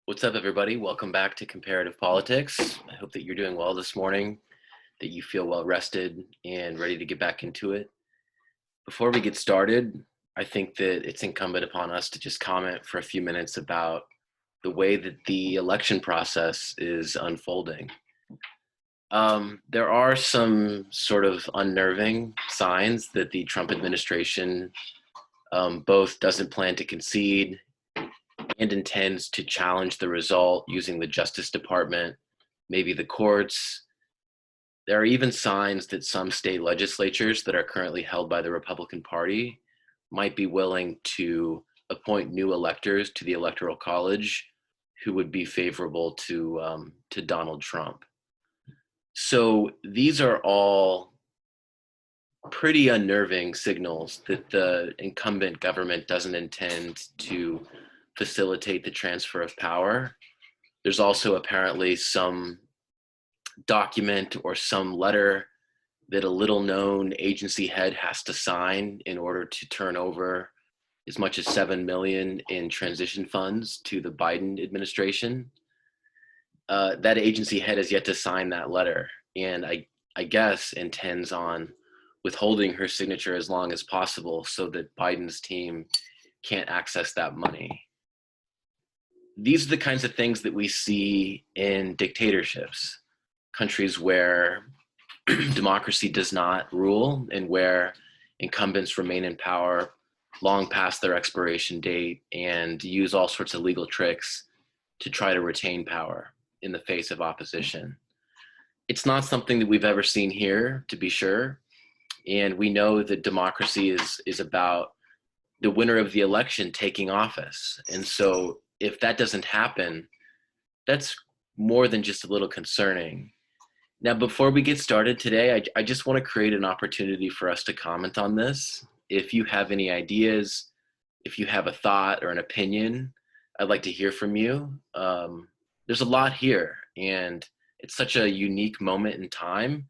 What's up, everybody? Welcome back to Comparative Politics. I hope that you're doing well this morning, that you feel well rested and ready to get back into it. Before we get started, I think that it's incumbent upon us to just comment for a few minutes about the way that the election process is unfolding. There are some sort of unnerving signs that the Trump administration both doesn't plan to concede and intends to challenge the result using the Justice Department, maybe the courts. There are even signs that some state legislatures that are currently held by the Republican Party might be willing to appoint new electors to the Electoral College who would be favorable to Donald Trump. So these are all pretty unnerving signals that the incumbent government doesn't intend to facilitate the transfer of power. There's also apparently some document or some letter that a little known agency head has to sign in order to turn over as much as $7 million in transition funds to the Biden administration. That agency head has yet to sign that letter, and I guess intends on withholding her signature as long as possible so that Biden's team can't access that money. These are the kinds of things that we see in dictatorships, countries where democracy does not rule and where incumbents remain in power long past their expiration date and use all sorts of legal tricks to try to retain power in the face of opposition. It's not something that we've ever seen here, to be sure. And we know that democracy is about the winner of the election taking office. And so if that doesn't happen, that's more than just a little concerning. Now, before we get started today, I just want to create an opportunity for us to comment on this. If you have any ideas, if you have a thought or an opinion, I'd like to hear from you. There's a lot here, and it's such a unique moment in time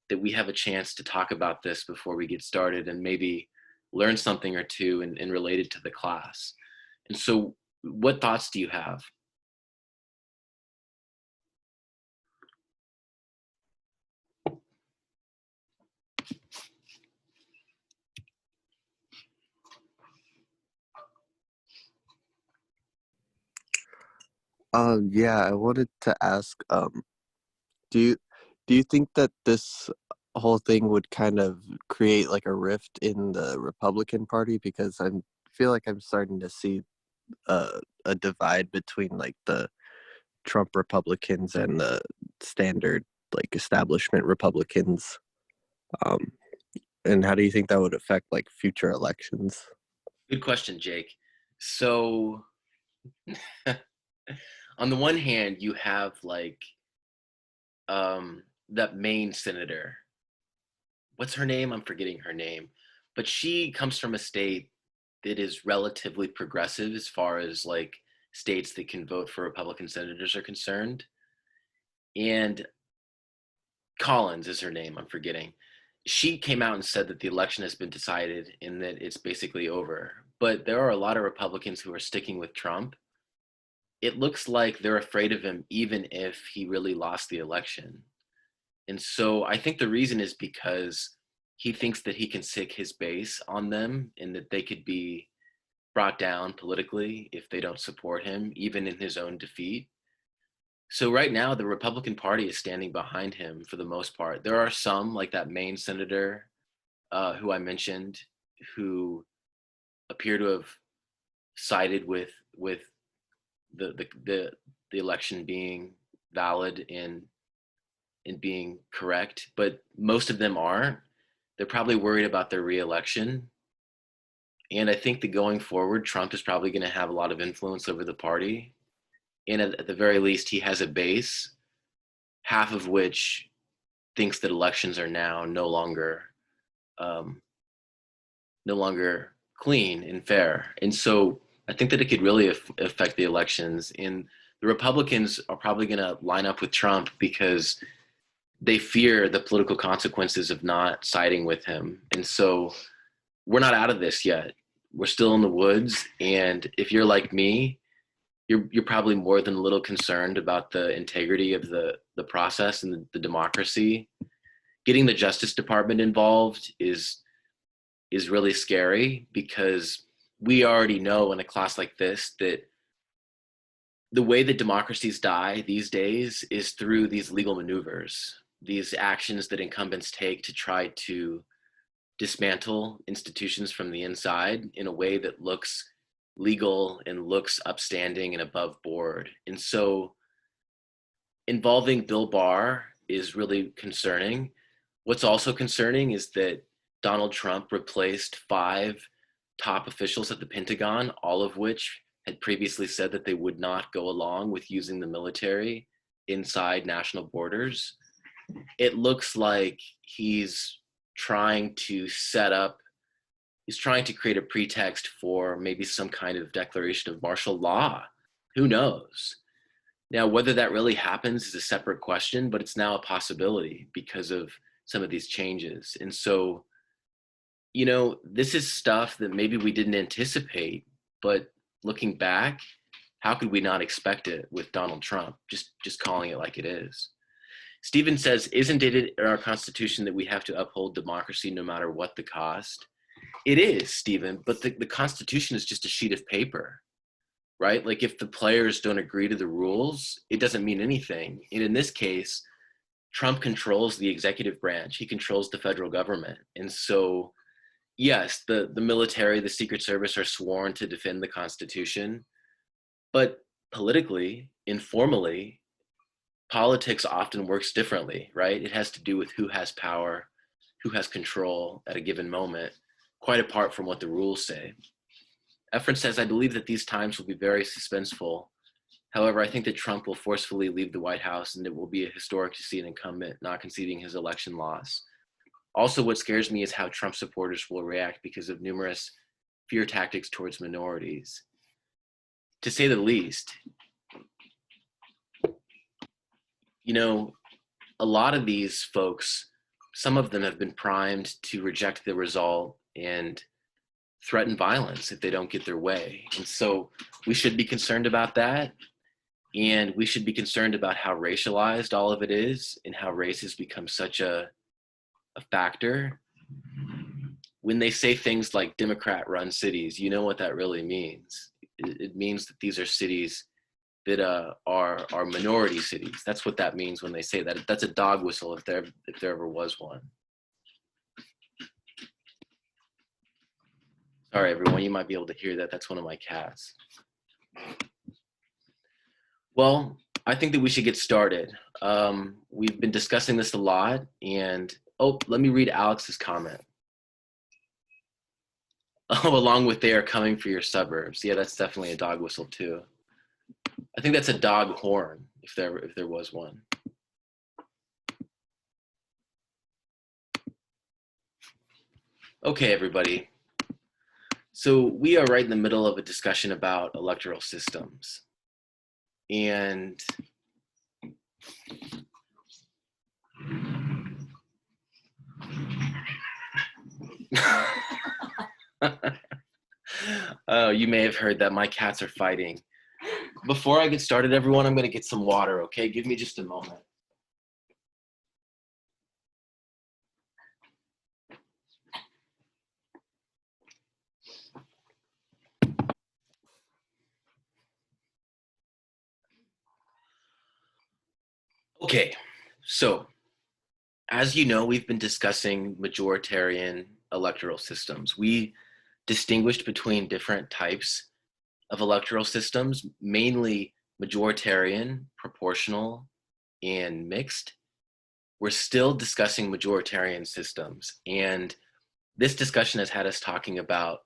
that we have a chance to talk about this before we get started and maybe learn something or two and relate it to the class. And so what thoughts do you have? Yeah, I wanted to ask, do you do you think that this whole thing would kind of create like a rift in the Republican Party? Because I feel like I'm starting to see a divide between like the Trump Republicans and the standard like establishment Republicans. Um, and how do you think that would affect like future elections? Good question, Jake. So on the one hand, you have like that Maine senator. What's her name? I'm forgetting her name. But she comes from a state that is relatively progressive as far as like states that can vote for Republican senators are concerned. And Collins is her name, I'm forgetting. She came out and said that the election has been decided and that it's basically over. But there are a lot of Republicans who are sticking with Trump. It looks like they're afraid of him even if he really lost the election. And so I think the reason is because he thinks that he can sick his base on them and that they could be brought down politically if they don't support him, even in his own defeat. So right now, the Republican Party is standing behind him for the most part. There are some, like that Maine senator who I mentioned, who appear to have sided with the election being valid and being correct, but most of them aren't. They're probably worried about their reelection. And I think that going forward, Trump is probably going to have a lot of influence over the party. And at the very least, he has a base, half of which thinks that elections are now no longer clean and fair. And so I think that it could really affect the elections. And the Republicans are probably going to line up with Trump because they fear the political consequences of not siding with him. And so we're not out of this yet. We're still in the woods. And if you're like me, you're probably more than a little concerned about the integrity of the process and the democracy. Getting the Justice Department involved is really scary because we already know in a class like this that the way that democracies die these days is through these legal maneuvers, these actions that incumbents take to try to dismantle institutions from the inside in a way that looks legal and looks upstanding and above board. And so involving Bill Barr is really concerning. What's also concerning is that Donald Trump replaced 5 top officials at the Pentagon, all of which had previously said that they would not go along with using the military inside national borders. It looks like he's trying to create a pretext for maybe some kind of declaration of martial law. Who knows? Now, whether that really happens is a separate question, but it's now a possibility because of some of these changes. And so, this is stuff that maybe we didn't anticipate, but looking back, how could we not expect it with Donald Trump? Just calling it like it is. Stephen says, isn't it in our Constitution that we have to uphold democracy no matter what the cost? It is, Stephen, but the Constitution is just a sheet of paper, right? Like if the players don't agree to the rules, it doesn't mean anything. And in this case, Trump controls the executive branch. He controls the federal government. And so, yes, the military, the Secret Service are sworn to defend the Constitution, but politically, informally, politics often works differently, right? It has to do with who has power, who has control at a given moment, quite apart from what the rules say. Efren says, I believe that these times will be very suspenseful. However, I think that Trump will forcefully leave the White House and it will be historic to see an incumbent not conceding his election loss. Also, what scares me is how Trump supporters will react because of numerous fear tactics towards minorities. To say the least, a lot of these folks, some of them have been primed to reject the result and threaten violence if they don't get their way. And so we should be concerned about that. And we should be concerned about how racialized all of it is and how race has become such a factor. When they say things like Democrat-run cities, you know what that really means. It means that these are cities that are minority cities. That's what that means when they say that. That's a dog whistle if there ever was one. Sorry, everyone, you might be able to hear that. That's one of my cats. Well, I think that we should get started. We've been discussing this a lot, and let me read Alex's comment. Oh, along with they are coming for your suburbs. Yeah, that's definitely a dog whistle too. I think that's a dog horn, if there was one. Okay, everybody. So we are right in the middle of a discussion about electoral systems. And oh, you may have heard that my cats are fighting. Before I get started, everyone, I'm going to get some water, okay? Give me just a moment. Okay, so as you know, we've been discussing majoritarian electoral systems. We distinguished between different types of electoral systems, mainly majoritarian, proportional, and mixed. We're still discussing majoritarian systems, and this discussion has had us talking about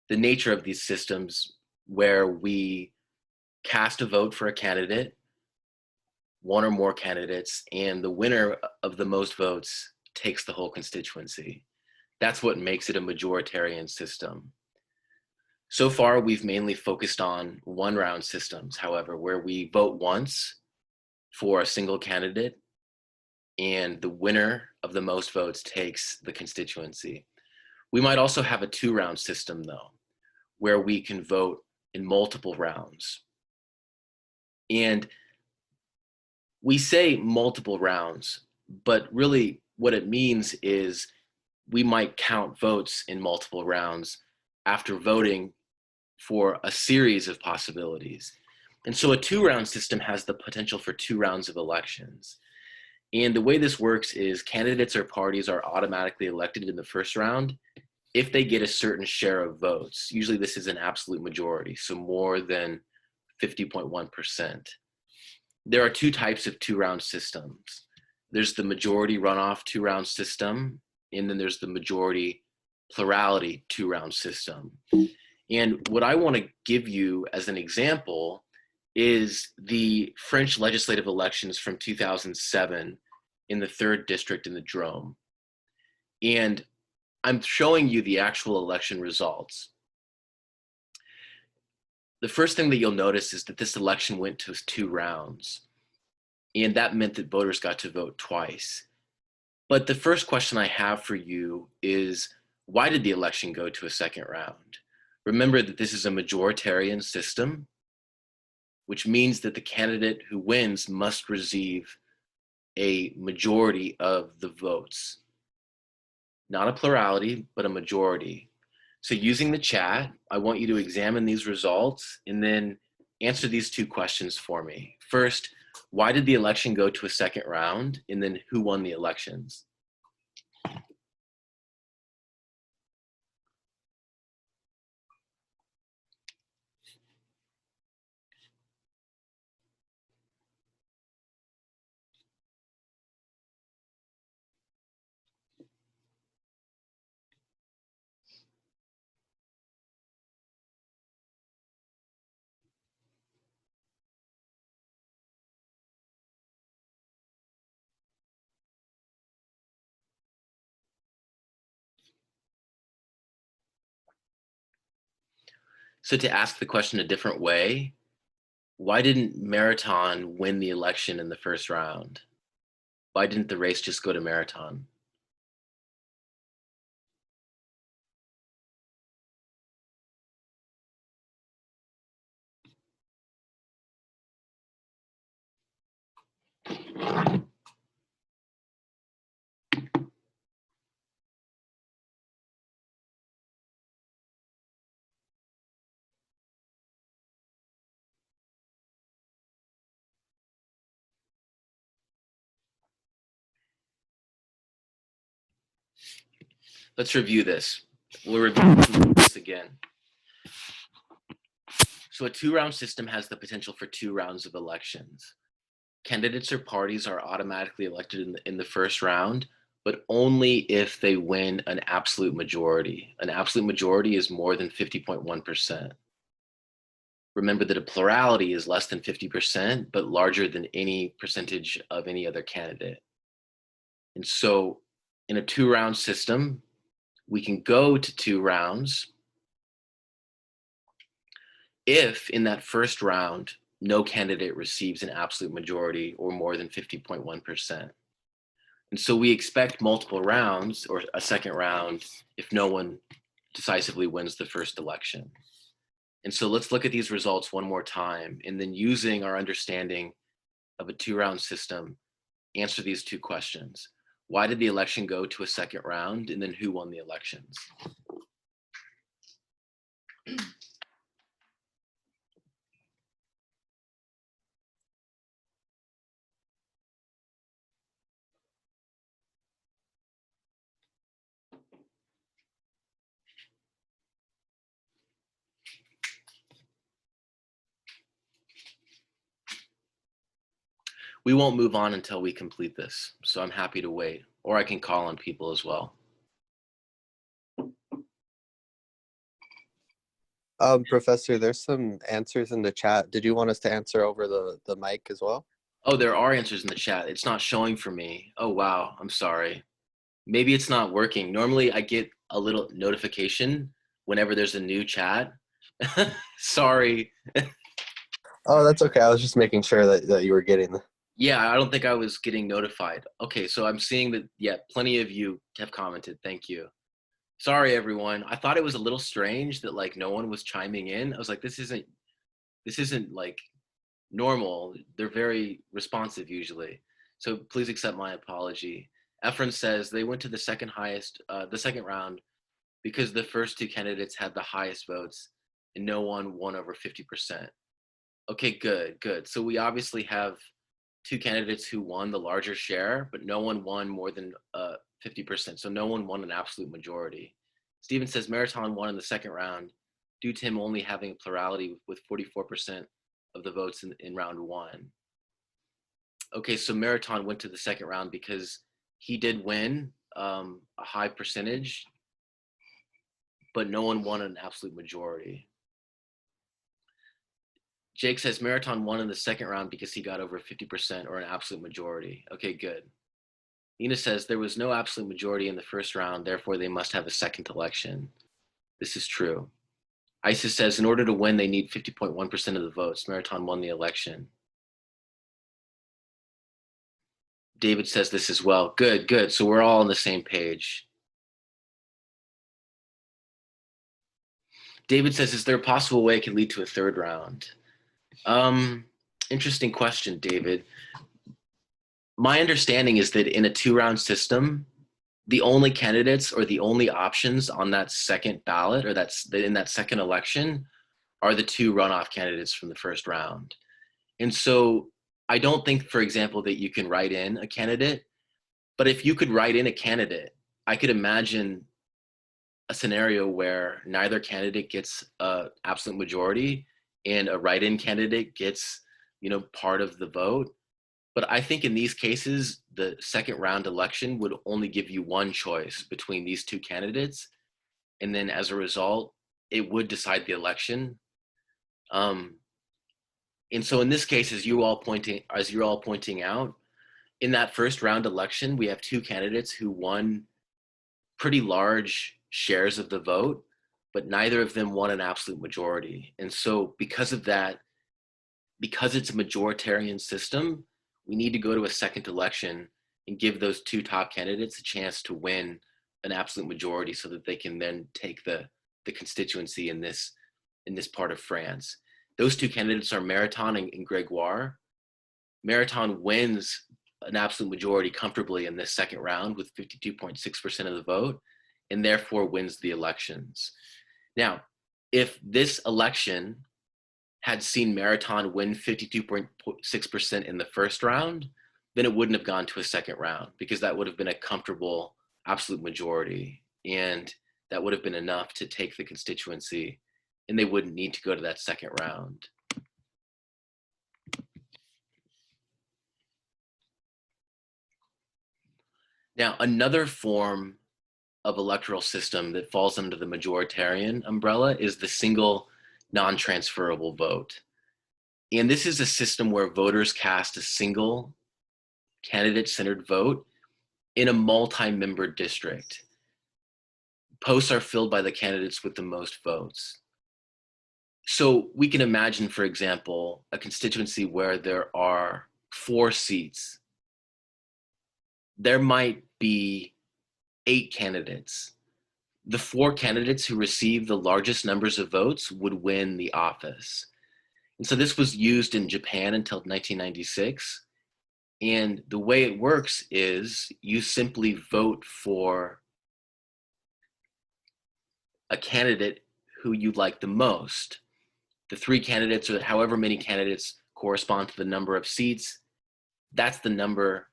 the nature of these systems where we cast a vote for a candidate, one or more candidates, and the winner of the most votes takes the whole constituency. That's what makes it a majoritarian system. So far, we've mainly focused on one-round systems, however, where we vote once for a single candidate and the winner of the most votes takes the constituency. We might also have a two-round system, though, where we can vote in multiple rounds. And we say multiple rounds, but really what it means is we might count votes in multiple rounds after voting for a series of possibilities. And so a two-round system has the potential for 2 rounds of elections. And the way this works is candidates or parties are automatically elected in the first round if they get a certain share of votes. Usually this is an absolute majority, so more than 50.1%. There are 2 types of 2-round systems. There's the majority runoff 2-round system, and then there's the majority plurality 2-round system. And what I want to give you as an example is the French legislative elections from 2007 in the 3rd district in the Drôme. And I'm showing you the actual election results. The first thing that you'll notice is that this election went to 2 rounds, and that meant that voters got to vote twice. But the first question I have for you is, why did the election go to a second round? Remember that this is a majoritarian system, which means that the candidate who wins must receive a majority of the votes. Not a plurality, but a majority. So using the chat, I want you to examine these results and then answer these 2 questions for me. First, why did the election go to a second round? And then who won the elections? So to ask the question a different way, why didn't Marathon win the election in the first round? Why didn't the race just go to Marathon? Let's review this. We'll review this again. So a 2-round system has the potential for 2 rounds of elections. Candidates or parties are automatically elected in the first round, but only if they win an absolute majority. An absolute majority is more than 50.1%. Remember that a plurality is less than 50%, but larger than any percentage of any other candidate. And so in a 2-round system, we can go to 2 rounds if in that first round, no candidate receives an absolute majority or more than 50.1%. And so we expect multiple rounds or a second round if no one decisively wins the first election. And so let's look at these results one more time, and then using our understanding of a 2-round system, answer these 2 questions. Why did the election go to a second round? And then who won the elections? We won't move on until we complete this, so I'm happy to wait, or I can call on people as well. Professor, there's some answers in the chat. Did you want us to answer over the mic as well? Oh, there are answers in the chat. It's not showing for me. Oh, wow, I'm sorry. Maybe it's not working. Normally I get a little notification whenever there's a new chat. Sorry. Oh, that's okay. I was just making sure that you were getting Yeah, I don't think I was getting notified. Okay, so I'm seeing that, yeah, plenty of you have commented. Thank you. Sorry, everyone. I thought it was a little strange that like no one was chiming in. I was like, this isn't like normal. They're very responsive usually. So please accept my apology. Efren says they went to the the second round because the first two candidates had the highest votes and no one won over 50%. Okay, good, good. So we obviously have two candidates who won the larger share, but no one won more than 50%. So no one won an absolute majority. Steven says Marathon won in the second round due to him only having a plurality with 44% of the votes in round one. Okay, so Marathon went to the second round because he did win a high percentage, but no one won an absolute majority. Jake says Marathon won in the second round because he got over 50% or an absolute majority. Okay, good. Nina says there was no absolute majority in the first round, therefore they must have a second election. This is true. Isis says in order to win, they need 50.1% of the votes. Marathon won the election. David says this as well. Good, good. So we're all on the same page. David says, is there a possible way it could lead to a third round? Interesting question, David. My understanding is that in a two-round system, the only candidates or the only options on that second ballot or in that second election are the two runoff candidates from the first round. And so I don't think, for example, that you can write in a candidate, but if you could write in a candidate, I could imagine a scenario where neither candidate gets an absolute majority and a write-in candidate gets, part of the vote. But I think in these cases, the second round election would only give you one choice between these two candidates. And then as a result, it would decide the election. And so in this case, as you're all pointing out, in that first round election, we have two candidates who won pretty large shares of the vote, but neither of them won an absolute majority. And so because of that, because it's a majoritarian system, we need to go to a second election and give those two top candidates a chance to win an absolute majority so that they can then take the constituency in this part of France. Those two candidates are Marathon and Gregoire. Marathon wins an absolute majority comfortably in this second round with 52.6% of the vote and therefore wins the elections. Now, if this election had seen Marathon win 52.6% in the first round, then it wouldn't have gone to a second round because that would have been a comfortable absolute majority. And that would have been enough to take the constituency and they wouldn't need to go to that second round. Now, another form of electoral system that falls under the majoritarian umbrella is the single non-transferable vote. And this is a system where voters cast a single candidate-centered vote in a multi-member district. Posts are filled by the candidates with the most votes. So we can imagine, for example, a constituency where there are 4 seats. There might be 8 candidates. The 4 candidates who receive the largest numbers of votes would win the office. And so this was used in Japan until 1996. And the way it works is you simply vote for a candidate who you like the most. The 3 candidates or however many candidates correspond to the number of seats. That's the number,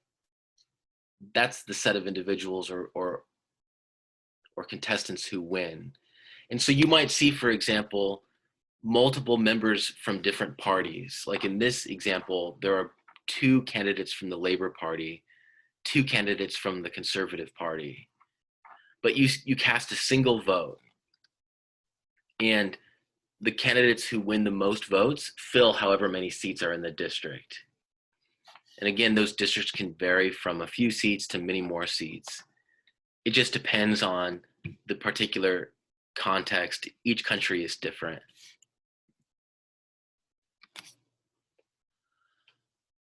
that's the set of individuals or contestants who win. And so you might see, for example, multiple members from different parties. Like in this example, there are 2 candidates from the Labour Party, 2 candidates from the Conservative Party, but you cast a single vote. And the candidates who win the most votes fill however many seats are in the district. And again, those districts can vary from a few seats to many more seats. It just depends on the particular context. Each country is different.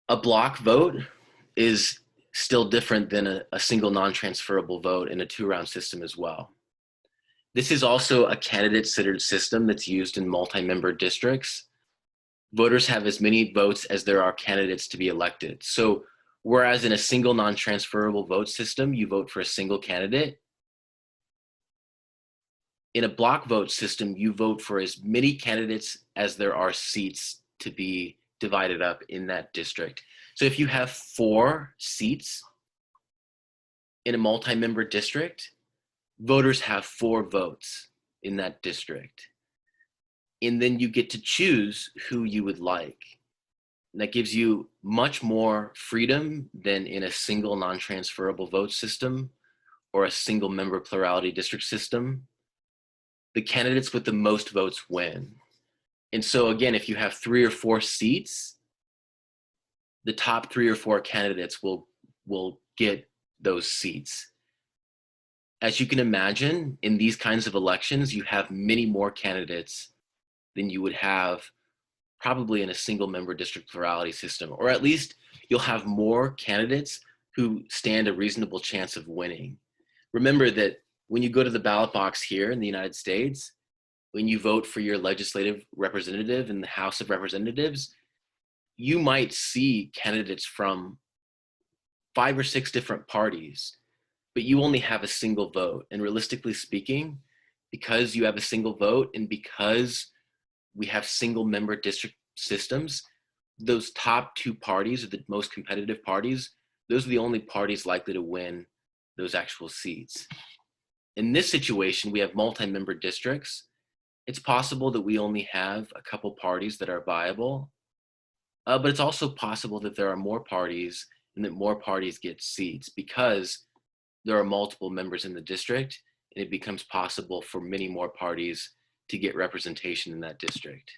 A block vote is still different than a single non-transferable vote in a 2-round system as well. This is also a candidate-centered system that's used in multi-member districts. voters have as many votes as there are candidates to be elected. So whereas in a single non-transferable vote system, you vote for a single candidate, in a block vote system, you vote for as many candidates as there are seats to be divided up in that district. So if you have 4 seats in a multi-member district, voters have 4 votes in that district. And then you get to choose who you would like. And that gives you much more freedom than in a single non-transferable vote system or a single member plurality district system. The candidates with the most votes win. And so again, if you have 3 or 4 seats, the top 3 or 4 candidates will get those seats. As you can imagine, in these kinds of elections, you have many more candidates than you would have probably in a single member district plurality system, or at least you'll have more candidates who stand a reasonable chance of winning. Remember that when you go to the ballot box here in the United States, when you vote for your legislative representative in the House of Representatives, you might see candidates from 5 or 6 different parties, but you only have a single vote. And realistically speaking, because you have a single vote and because we have single member district systems, those top 2 parties are the most competitive parties. Those are the only parties likely to win those actual seats. In this situation, we have multi-member districts. It's possible that we only have a couple parties that are viable, but it's also possible that there are more parties and that more parties get seats because there are multiple members in the district, and it becomes possible for many more parties to get representation in that district.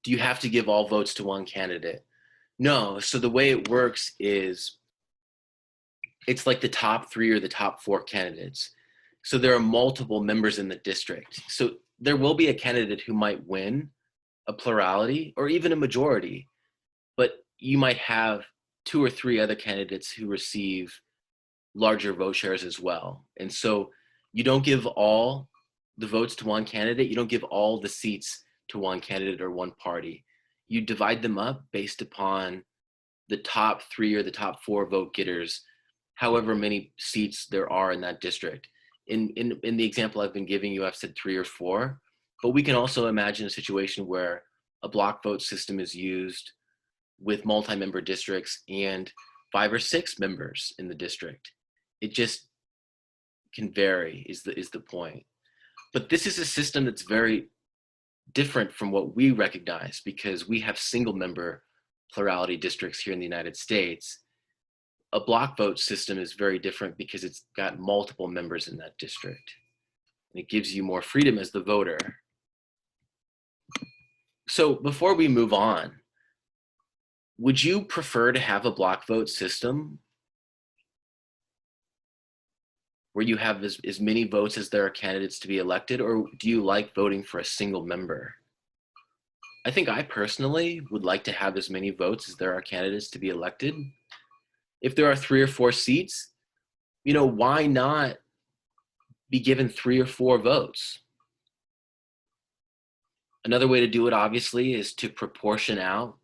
Do you have to give all votes to one candidate? No. So the way it works is it's like the top 3 or the top 4 candidates. So there are multiple members in the district. So there will be a candidate who might win a plurality or even a majority, but you might have 2 or 3 other candidates who receive larger vote shares as well. And so you don't give all the votes to one candidate. You don't give all the seats to one candidate or one party. You divide them up based upon the top 3 or the top 4 vote getters, however many seats there are in that district. In the example I've been giving you, I've said 3 or 4, but we can also imagine a situation where a block vote system is used with multi-member districts and 5 or 6 members in the district. It just can vary is the point. But this is a system that's very different from what we recognize because we have single member plurality districts here in the United States. A block vote system is very different because it's got multiple members in that district. And it gives you more freedom as the voter. So before we move on, would you prefer to have a block vote system where you have as many votes as there are candidates to be elected, or do you like voting for a single member? I think I personally would like to have as many votes as there are candidates to be elected. If there are 3 or 4 seats, why not be given 3 or 4 votes? Another way to do it, obviously, is to proportion out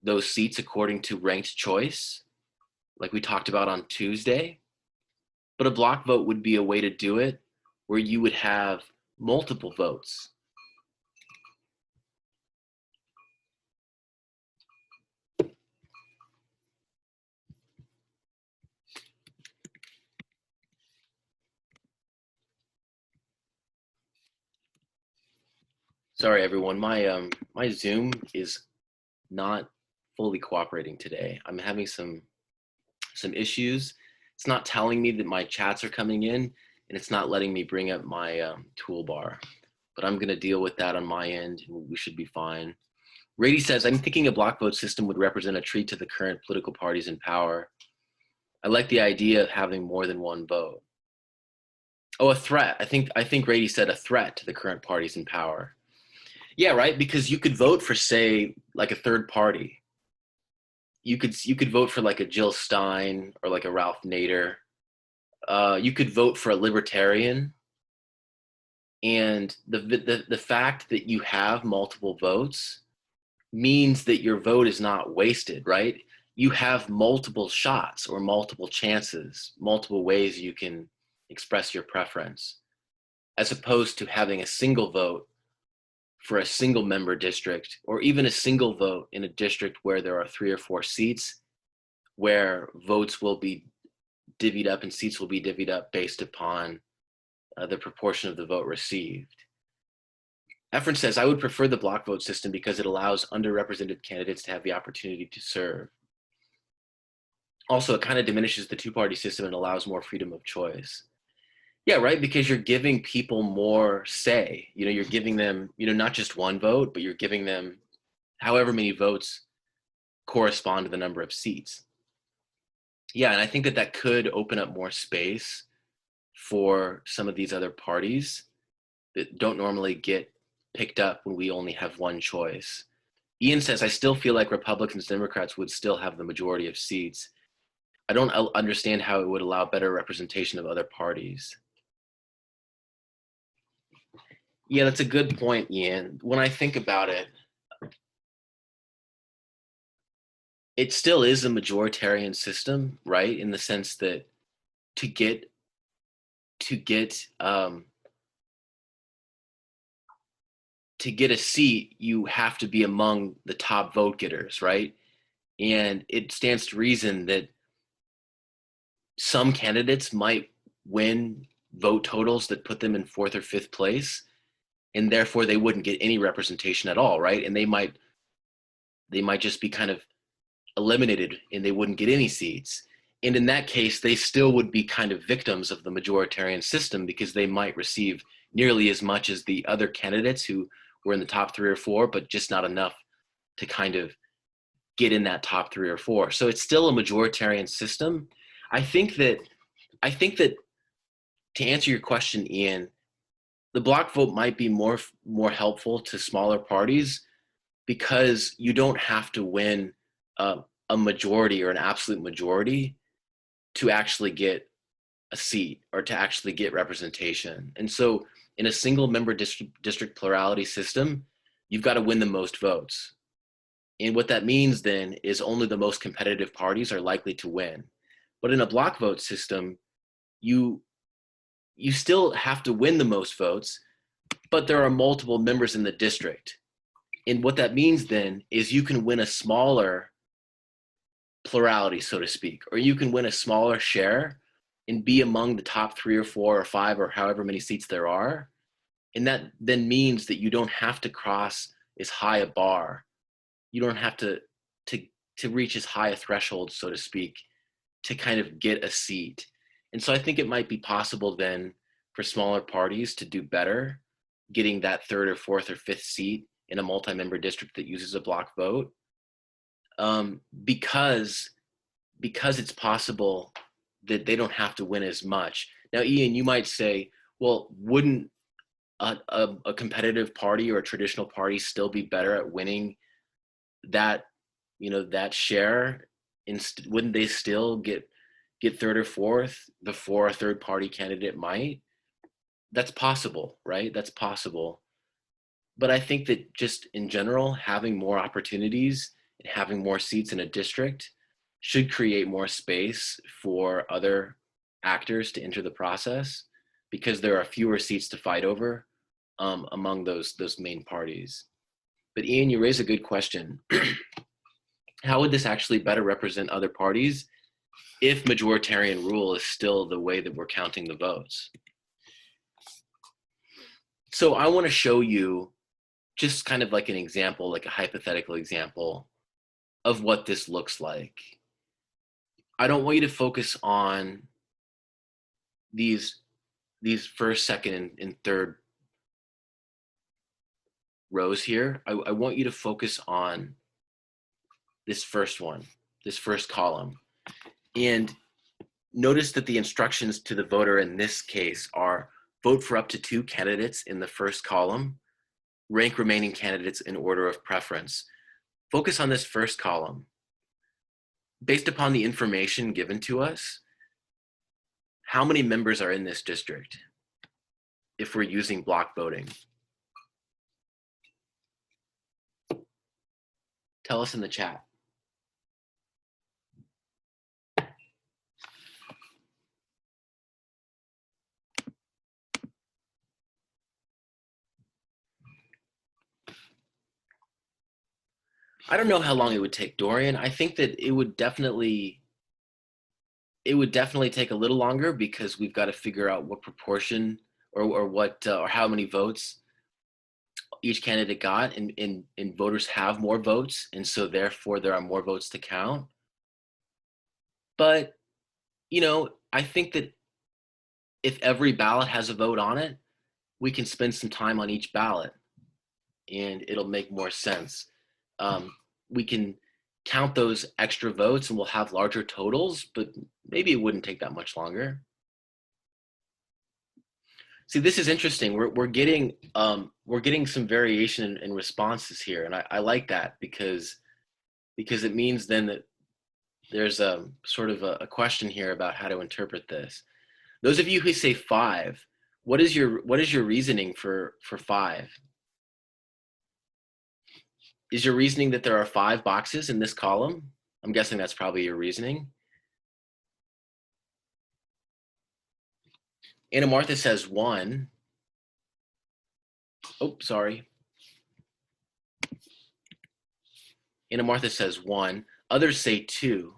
those seats according to ranked choice, like we talked about on Tuesday. But a block vote would be a way to do it where you would have multiple votes. Sorry, everyone. My Zoom is not fully cooperating today. I'm having some issues. It's not telling me that my chats are coming in, and it's not letting me bring up my toolbar. But I'm going to deal with that on my end. We should be fine. Rady says, I'm thinking a block vote system would represent a treat to the current political parties in power. I like the idea of having more than one vote. Oh, a threat. I think Rady said a threat to the current parties in power. Yeah, right. Because you could vote for, say, like a third party. You could vote for like a Jill Stein or like a Ralph Nader. You could vote for a libertarian. And the fact that you have multiple votes means that your vote is not wasted, right? You have multiple shots or multiple chances, multiple ways you can express your preference, as opposed to having a single vote for a single member district, or even a single vote in a district where there are 3 or 4 seats, where votes will be divvied up and seats will be divvied up based upon the proportion of the vote received. Efren says, I would prefer the block vote system because it allows underrepresented candidates to have the opportunity to serve. Also, it kind of diminishes the two-party system and allows more freedom of choice. Yeah, right, because you're giving people more say. You're giving them, not just one vote, but you're giving them however many votes correspond to the number of seats. Yeah, and I think that that could open up more space for some of these other parties that don't normally get picked up when we only have one choice. Ian says, I still feel like Republicans, Democrats would still have the majority of seats. I don't understand how it would allow better representation of other parties. Yeah, that's a good point, Ian. When I think about it, it still is a majoritarian system, right? In the sense that to get to get to get a seat, you have to be among the top vote getters, right? And it stands to reason that some candidates might win vote totals that put them in 4th or 5th place, and therefore they wouldn't get any representation at all, right? And they might just be kind of eliminated and they wouldn't get any seats. And in that case, they still would be kind of victims of the majoritarian system because they might receive nearly as much as the other candidates who were in the top 3 or 4, but just not enough to kind of get in that top 3 or 4. So it's still a majoritarian system. I think that to answer your question, Ian, the block vote might be more helpful to smaller parties because you don't have to win a majority or an absolute majority to actually get a seat or to actually get representation. And so in a single member district plurality system, you've got to win the most votes. And what that means then is only the most competitive parties are likely to win. But in a block vote system, you still have to win the most votes, but there are multiple members in the district. And what that means then is you can win a smaller plurality, so to speak, or you can win a smaller share and be among the top 3 or 4 or 5 or however many seats there are. And that then means that you don't have to cross as high a bar. You don't have to reach as high a threshold, so to speak, to kind of get a seat. And so I think it might be possible then for smaller parties to do better, getting that 3rd or 4th or 5th seat in a multi-member district that uses a block vote, because it's possible that they don't have to win as much. Now, Ian, you might say, well, wouldn't a competitive party or a traditional party still be better at winning that, that share? Wouldn't they still get 3rd or 4th before a third party candidate might? That's possible, right? That's possible. But I think that just in general, having more opportunities and having more seats in a district should create more space for other actors to enter the process because there are fewer seats to fight over among those main parties. But Ian, you raise a good question. How would this actually better represent other parties if majoritarian rule is still the way that we're counting the votes? So I want to show you just kind of like an example, like a hypothetical example of what this looks like. I don't want you to focus on these first, second, and third rows here. I want you to focus on this first one, this first column. And notice that the instructions to the voter in this case are vote for up to 2 candidates in the first column, rank remaining candidates in order of preference. Focus on this first column. Based upon the information given to us, how many members are in this district? if we're using block voting? Tell us in the chat. I don't know how long it would take, Dorian. I think that it would definitely take a little longer because we've got to figure out what proportion or how many votes each candidate got, and voters have more votes, and so therefore there are more votes to count. But I think that if every ballot has a vote on it, we can spend some time on each ballot, and it'll make more sense. We can count those extra votes, and we'll have larger totals, but maybe it wouldn't take that much longer. See, this is interesting. We're getting some variation in responses here, and I like that because it means then that there's a sort of a question here about how to interpret this. Those of you who say 5, what is your reasoning for 5? Is your reasoning that there are 5 boxes in this column? I'm guessing that's probably your reasoning. Anna Martha says 1. Oh, sorry. Anna Martha says 1. Others say 2.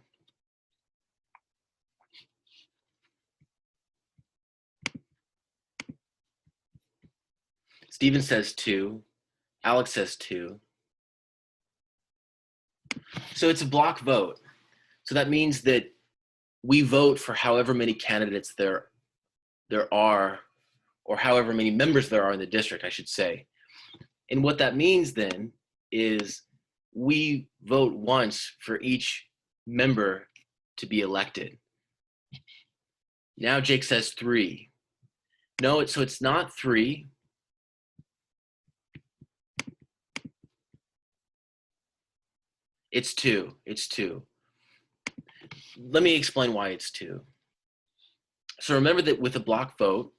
Steven says 2. Alex says 2. So it's a block vote. So that means that we vote for however many candidates there are, or however many members there are in the district, I should say. And what that means then is we vote once for each member to be elected. Now Jake says 3. No, so it's not 3. It's 2. It's 2. Let me explain why it's 2. So remember that with a block vote,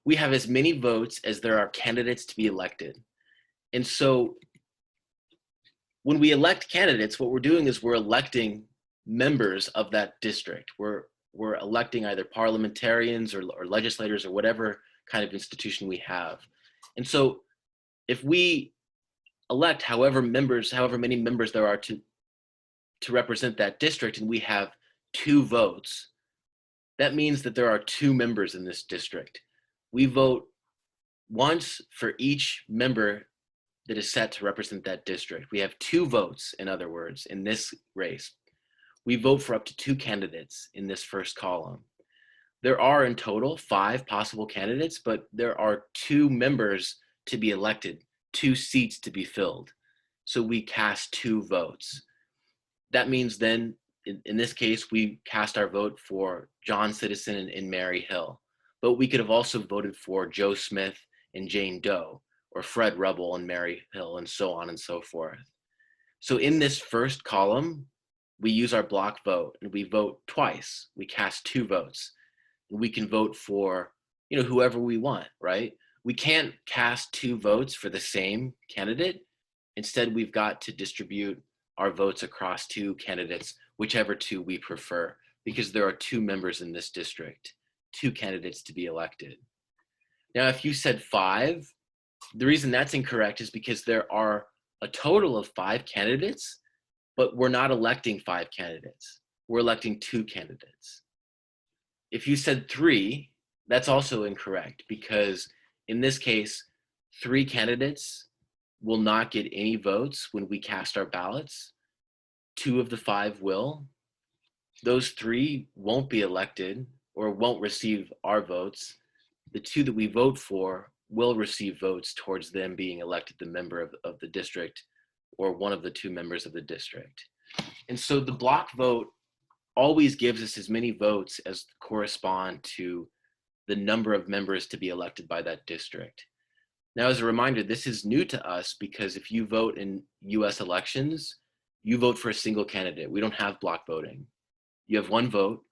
we have as many votes as there are candidates to be elected. And so when we elect candidates, what we're doing is we're electing members of that district. We're electing either parliamentarians or legislators or whatever kind of institution we have. And so if we elect however many members there are to represent that district, and we have 2 votes, that means that there are 2 members in this district. We vote once for each member that is set to represent that district. We have 2 votes, in other words, in this race. We vote for up to 2 candidates in this first column. There are in total 5 possible candidates, but there are 2 members to be elected, 2 seats to be filled. So we cast 2 votes. That means then, in this case, we cast our vote for John Citizen and Mary Hill. But we could have also voted for Joe Smith and Jane Doe, or Fred Rubble and Mary Hill, and so on and so forth. So in this first column, we use our block vote, and we vote twice. We cast 2 votes. And we can vote for, whoever we want, right? We can't cast 2 votes for the same candidate. Instead, we've got to distribute our votes across 2 candidates, whichever 2 we prefer, because there are 2 members in this district, 2 candidates to be elected. Now, if you said 5, the reason that's incorrect is because there are a total of 5 candidates, but we're not electing 5 candidates. We're electing 2 candidates. If you said 3, that's also incorrect, because in this case, 3 candidates will not get any votes when we cast our ballots. 2 of the 5 will. Those 3 won't be elected or won't receive our votes. The 2 that we vote for will receive votes towards them being elected the member of the district, or one of the 2 members of the district. And so the block vote always gives us as many votes as correspond to the number of members to be elected by that district. Now, as a reminder, this is new to us because if you vote in US elections, you vote for a single candidate. We don't have block voting. You have 1 vote,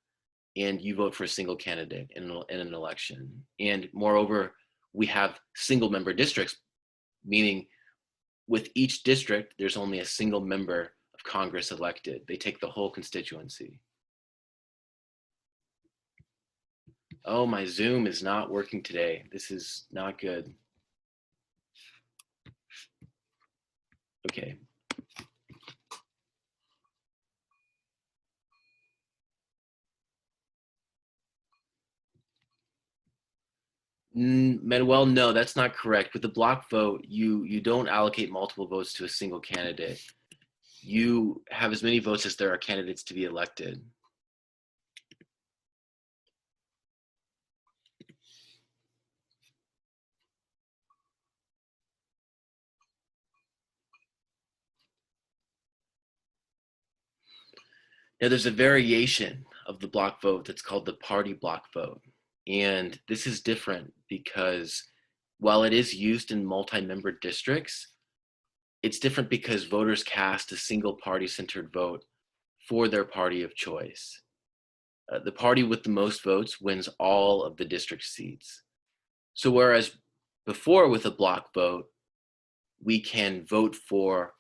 and you vote for a single candidate in an election. And moreover, we have single member districts, meaning with each district, there's only a single member of Congress elected. They take the whole constituency. Oh, my Zoom is not working today. This is not good. Okay. Manuel, no, that's not correct. With the block vote, you don't allocate multiple votes to a single candidate. You have as many votes as there are candidates to be elected. Now, there's a variation of the block vote that's called the party block vote. And this is different because while it is used in multi-member districts, it's different because voters cast a single party-centered vote for their party of choice. The party with the most votes wins all of the district seats. So whereas before with a block vote, we can vote for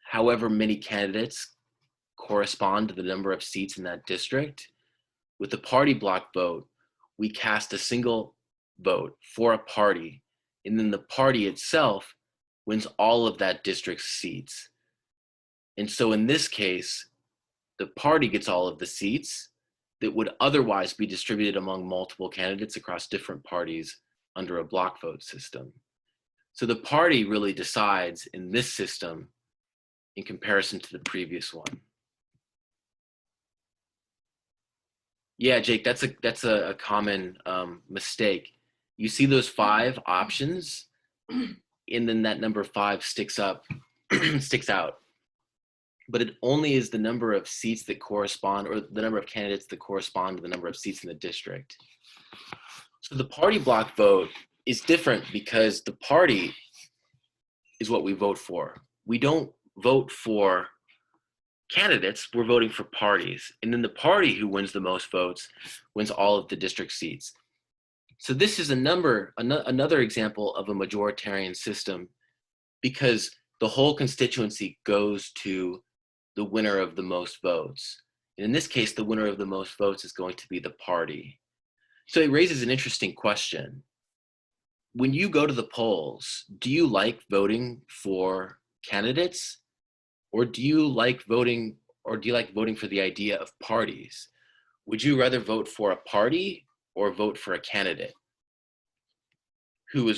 however many candidates correspond to the number of seats in that district, with the party block vote, we cast a single vote for a party, and then the party itself wins all of that district's seats. And so in this case, the party gets all of the seats that would otherwise be distributed among multiple candidates across different parties under a block vote system. So the party really decides in this system in comparison to the previous one. Yeah, Jake, that's a common mistake. You see those 5 options, and then that number 5 sticks out. But it only is the number of seats that correspond, or the number of candidates that correspond to the number of seats in the district. So the party block vote is different because the party is what we vote for. We don't vote for candidates, we're voting for parties. And then the party who wins the most votes wins all of the district seats. So this is another example of a majoritarian system because the whole constituency goes to the winner of the most votes. And in this case, the winner of the most votes is going to be the party. So it raises an interesting question. When you go to the polls, do you like voting for candidates? Or do you like voting for the idea of parties? Would you rather vote for a party or vote for a candidate who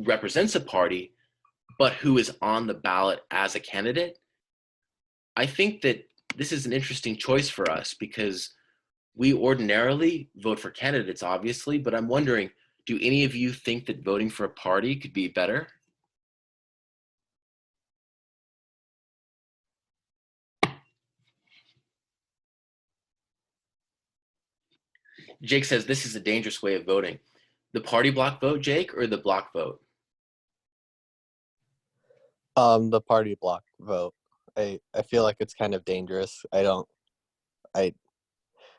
represents a party, but who is on the ballot as a candidate? I think that this is an interesting choice for us because we ordinarily vote for candidates, obviously, but I'm wondering, do any of you think that voting for a party could be better? Jake says this is a dangerous way of voting. The party block vote, Jake, or the block vote? The party block vote. I feel like it's kind of dangerous. I don't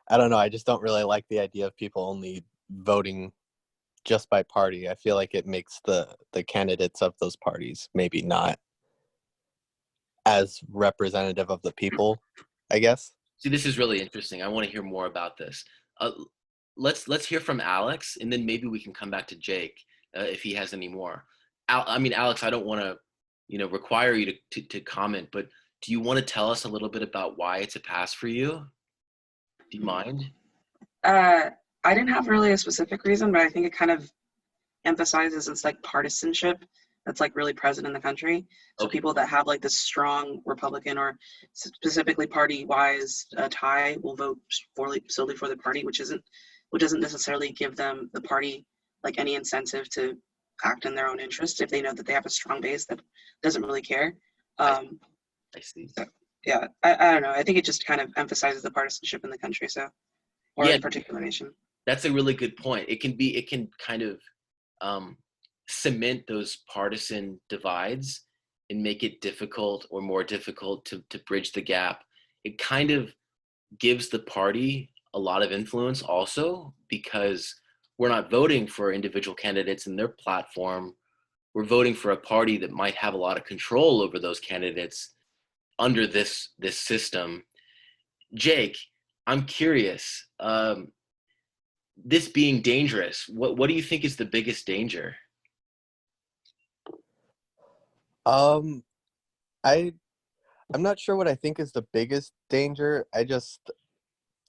know. I just don't really like the idea of people only voting just by party. I feel like it makes the candidates of those parties maybe not as representative of the people, I guess. See, this is really interesting. I want to hear more about this. Let's hear from Alex, and then maybe we can come back to Jake if he has any more. Alex, I don't want to, require you to comment, but do you want to tell us a little bit about why it's a pass for you? Do you mind? I didn't have really a specific reason, but I think it kind of emphasizes it's like partisanship that's like really present in the country. So Okay. people that have like this strong Republican or specifically party-wise tie will vote solely for the party, which doesn't necessarily give them the party like any incentive to act in their own interest if they know that they have a strong base that doesn't really care. I see. So, yeah, I don't know. I think it just kind of emphasizes the partisanship in the country, or Yeah, in a particular nation. that's a really good point. It can kind of cement those partisan divides and make it difficult or more difficult to bridge the gap. It kind of gives the party a lot of influence also, because we're not voting for individual candidates and their platform. We're voting for a party that might have a lot of control over those candidates under this system. Jake, I'm curious, this being dangerous, what do you think is the biggest danger? Um, I I'm not sure what I think is the biggest danger.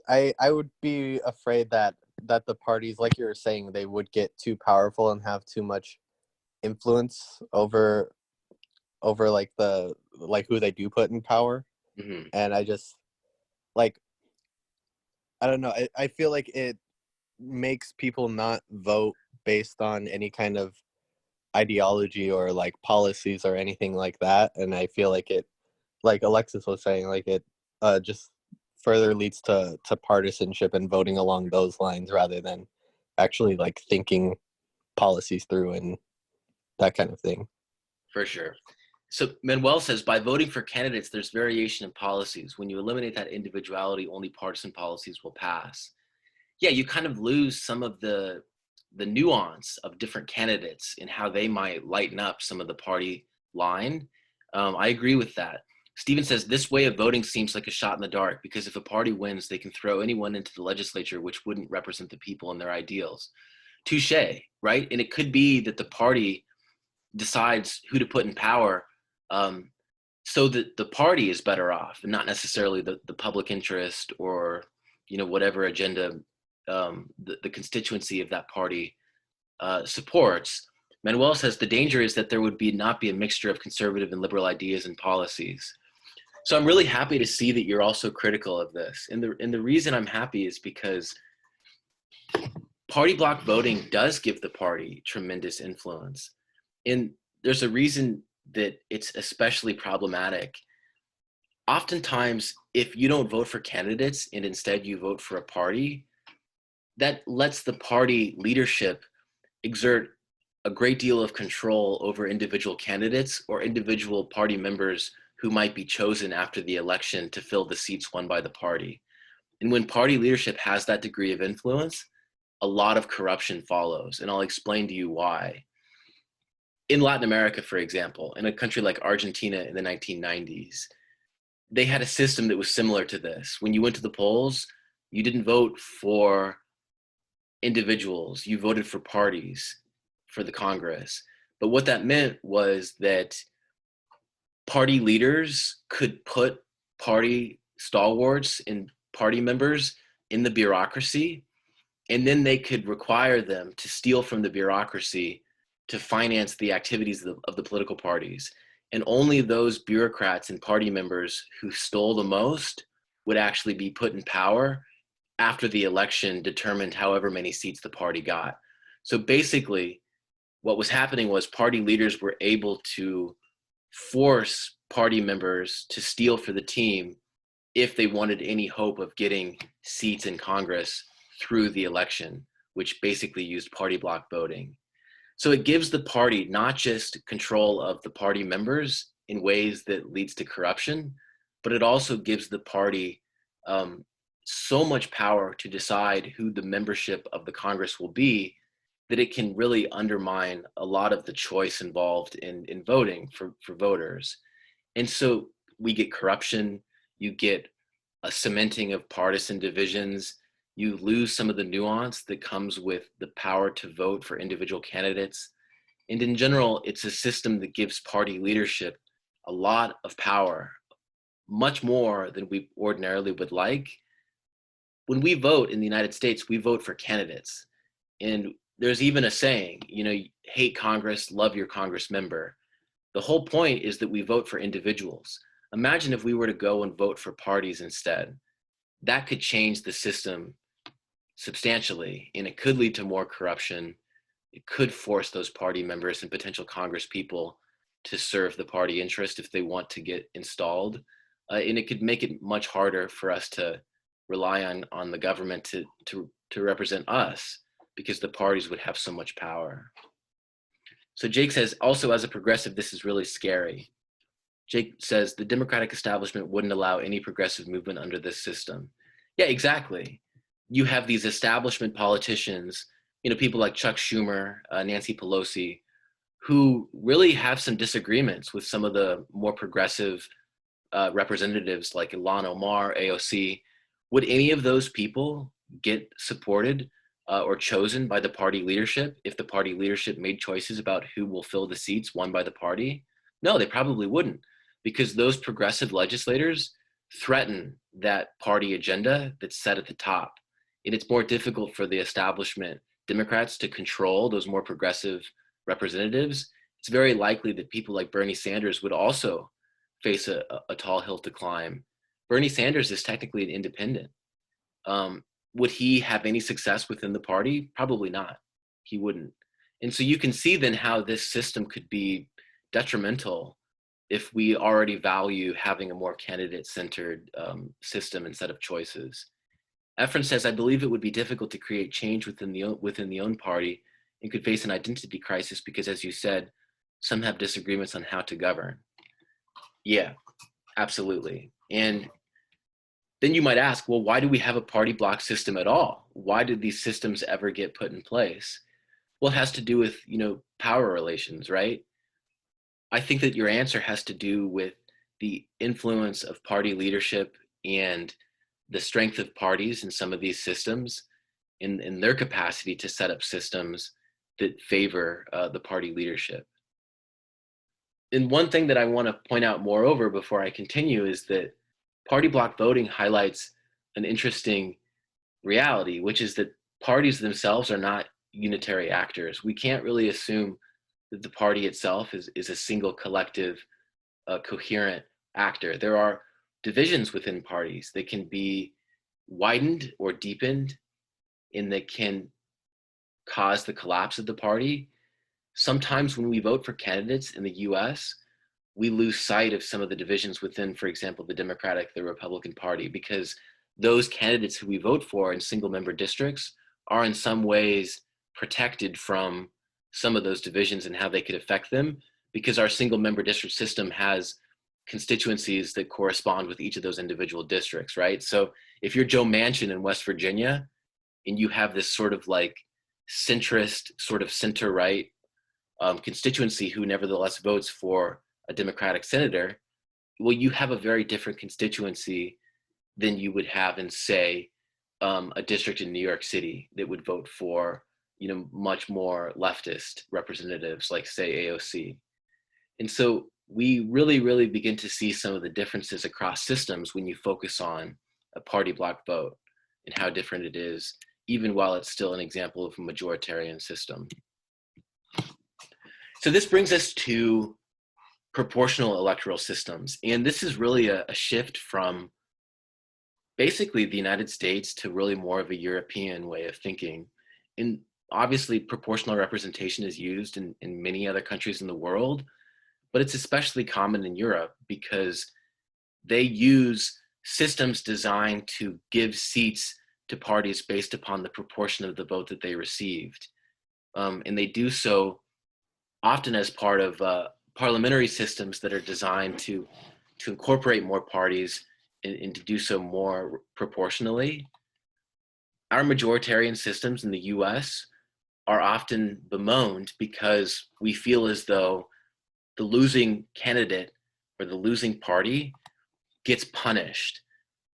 I would be afraid that the parties, like you were saying, they would get too powerful and have too much influence over like who they do put in power. Hmm. And I just like I don't know. I feel like it makes people not vote based on any kind of ideology or like policies or anything like that. And I feel like it, like Alexis was saying, like it just further leads to partisanship and voting along those lines rather than actually like thinking policies through and that kind of thing. For sure. So Manuel says, by voting for candidates, there's variation in policies. When you eliminate that individuality, only partisan policies will pass. Yeah, you kind of lose some of the nuance of different candidates and how they might lighten up some of the party line. I agree with that. Stephen says, this way of voting seems like a shot in the dark because if a party wins, they can throw anyone into the legislature which wouldn't represent the people and their ideals. Touche, right? And it could be that the party decides who to put in power, um, so that the party is better off and not necessarily the public interest or whatever agenda the constituency of that party supports. Manuel says the danger is that there would not be a mixture of conservative and liberal ideas and policies. So I'm really happy to see that you're also critical of this. And the reason I'm happy is because party block voting does give the party tremendous influence. And there's a reason that it's especially problematic. Oftentimes, if you don't vote for candidates and instead you vote for a party, that lets the party leadership exert a great deal of control over individual candidates or individual party members who might be chosen after the election to fill the seats won by the party. And when party leadership has that degree of influence, a lot of corruption follows. And I'll explain to you why. In Latin America, for example, in a country like Argentina in the 1990s, they had a system that was similar to this. When you went to the polls, you didn't vote for individuals, you voted for parties for the Congress. But what that meant was that party leaders could put party stalwarts and party members in the bureaucracy, and then they could require them to steal from the bureaucracy to finance the activities of the political parties. And only those bureaucrats and party members who stole the most would actually be put in power after the election determined however many seats the party got. So basically, what was happening was party leaders were able to force party members to steal for the team if they wanted any hope of getting seats in Congress through the election, which basically used party block voting. So it gives the party not just control of the party members in ways that leads to corruption, but it also gives the party so much power to decide who the membership of the Congress will be that it can really undermine a lot of the choice involved in voting for voters. And so we get corruption, you get a cementing of partisan divisions, you lose some of the nuance that comes with the power to vote for individual candidates. And in general, it's a system that gives party leadership a lot of power, much more than we ordinarily would like. When we vote in the United States, we vote for candidates. And there's even a saying, hate Congress, love your Congress member. The whole point is that we vote for individuals. Imagine if we were to go and vote for parties instead. That could change the system substantially, and it could lead to more corruption. It could force those party members and potential Congress people to serve the party interest if they want to get installed. And it could make it much harder for us to rely on the government to represent us because the parties would have so much power. So Jake says, also as a progressive, this is really scary. Jake says, the Democratic establishment wouldn't allow any progressive movement under this system. Yeah, exactly. you have these establishment politicians, people like Chuck Schumer, Nancy Pelosi, who really have some disagreements with some of the more progressive representatives like Ilhan Omar, AOC. Would any of those people get supported or chosen by the party leadership if the party leadership made choices about who will fill the seats won by the party? No, they probably wouldn't, because those progressive legislators threaten that party agenda that's set at the top. And it's more difficult for the establishment Democrats to control those more progressive representatives. It's very likely that people like Bernie Sanders would also face a tall hill to climb. Bernie Sanders is technically an independent. Would he have any success within the party? Probably not. He wouldn't. And so you can see then how this system could be detrimental if we already value having a more candidate-centered system instead of choices. Efren says, I believe it would be difficult to create change within the own party and could face an identity crisis because, as you said, some have disagreements on how to govern. Yeah, absolutely. And then you might ask, well, why do we have a party block system at all? Why did these systems ever get put in place? Well, it has to do with, power relations, right? I think that your answer has to do with the influence of party leadership and the strength of parties in some of these systems in their capacity to set up systems that favor the party leadership. And one thing that I want to point out moreover before I continue is that party block voting highlights an interesting reality, which is that parties themselves are not unitary actors. We can't really assume that the party itself is a single collective, coherent actor. There are divisions within parties that can be widened or deepened and that can cause the collapse of the party. Sometimes when we vote for candidates in the US, we lose sight of some of the divisions within, for example, the Democratic, the Republican Party, because those candidates who we vote for in single member districts are in some ways protected from some of those divisions and how they could affect them, because our single member district system has constituencies that correspond with each of those individual districts, right? So if you're Joe Manchin in West Virginia and you have this sort of like centrist, sort of center-right constituency who nevertheless votes for a Democratic senator, well, you have a very different constituency than you would have in, say, a district in New York City that would vote for, much more leftist representatives like, say, AOC. And so we really, really begin to see some of the differences across systems when you focus on a party block vote and how different it is, even while it's still an example of a majoritarian system. So this brings us to proportional electoral systems. And this is really a shift from basically the United States to really more of a European way of thinking. And obviously proportional representation is used in many other countries in the world, but it's especially common in Europe because they use systems designed to give seats to parties based upon the proportion of the vote that they received. And they do so often as part of parliamentary systems that are designed to incorporate more parties and to do so more proportionally. Our majoritarian systems in the US are often bemoaned because we feel as though the losing candidate or the losing party gets punished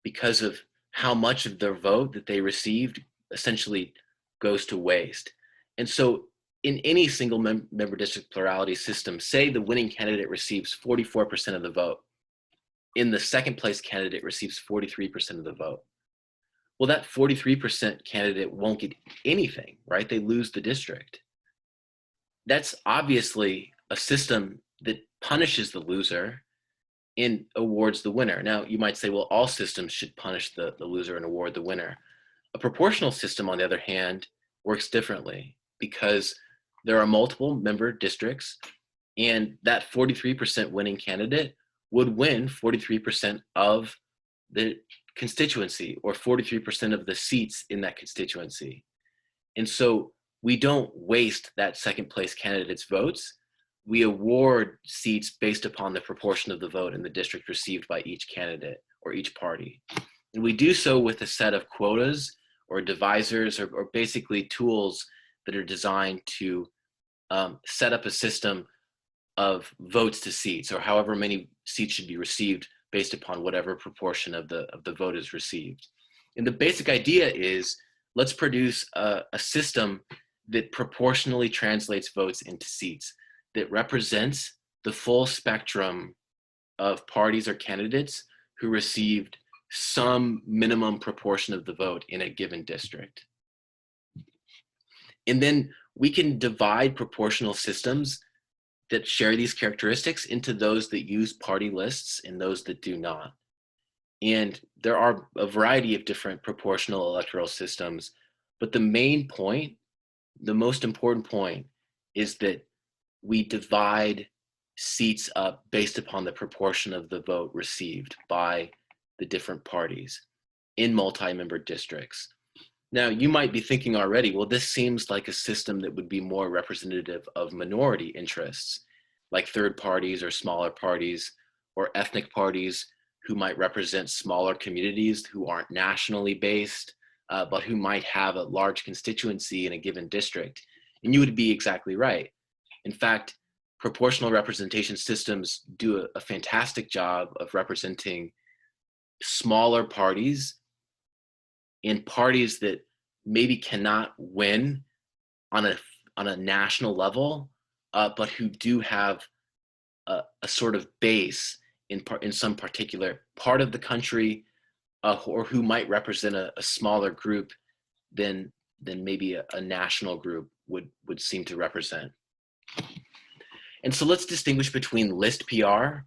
because of how much of their vote that they received essentially goes to waste. And so in any single member district plurality system, say the winning candidate receives 44% of the vote, and the second place candidate receives 43% of the vote. Well, that 43% candidate won't get anything, right? They lose the district. That's obviously a system that punishes the loser and awards the winner. Now, you might say, well, all systems should punish the loser and award the winner. A proportional system, on the other hand, works differently because there are multiple member districts, and that 43% winning candidate would win 43% of the constituency or 43% of the seats in that constituency. And so we don't waste that second place candidate's votes. We award seats based upon the proportion of the vote in the district received by each candidate or each party. And we do so with a set of quotas or divisors, or basically tools that are designed to set up a system of votes to seats, or however many seats should be received based upon whatever proportion of the vote is received. And the basic idea is, let's produce a system that proportionally translates votes into seats, that represents the full spectrum of parties or candidates who received some minimum proportion of the vote in a given district. And then we can divide proportional systems that share these characteristics into those that use party lists and those that do not. And there are a variety of different proportional electoral systems, but the main point, the most important point, is that we divide seats up based upon the proportion of the vote received by the different parties in multi-member districts. Now, you might be thinking already, well, this seems like a system that would be more representative of minority interests, like third parties or smaller parties or ethnic parties who might represent smaller communities who aren't nationally based, but who might have a large constituency in a given district. And you would be exactly right. In fact, proportional representation systems do a fantastic job of representing smaller parties and parties that maybe cannot win on a national level, but who do have a sort of base in some particular part of the country, or who might represent a smaller group than maybe a national group would seem to represent. And so let's distinguish between list PR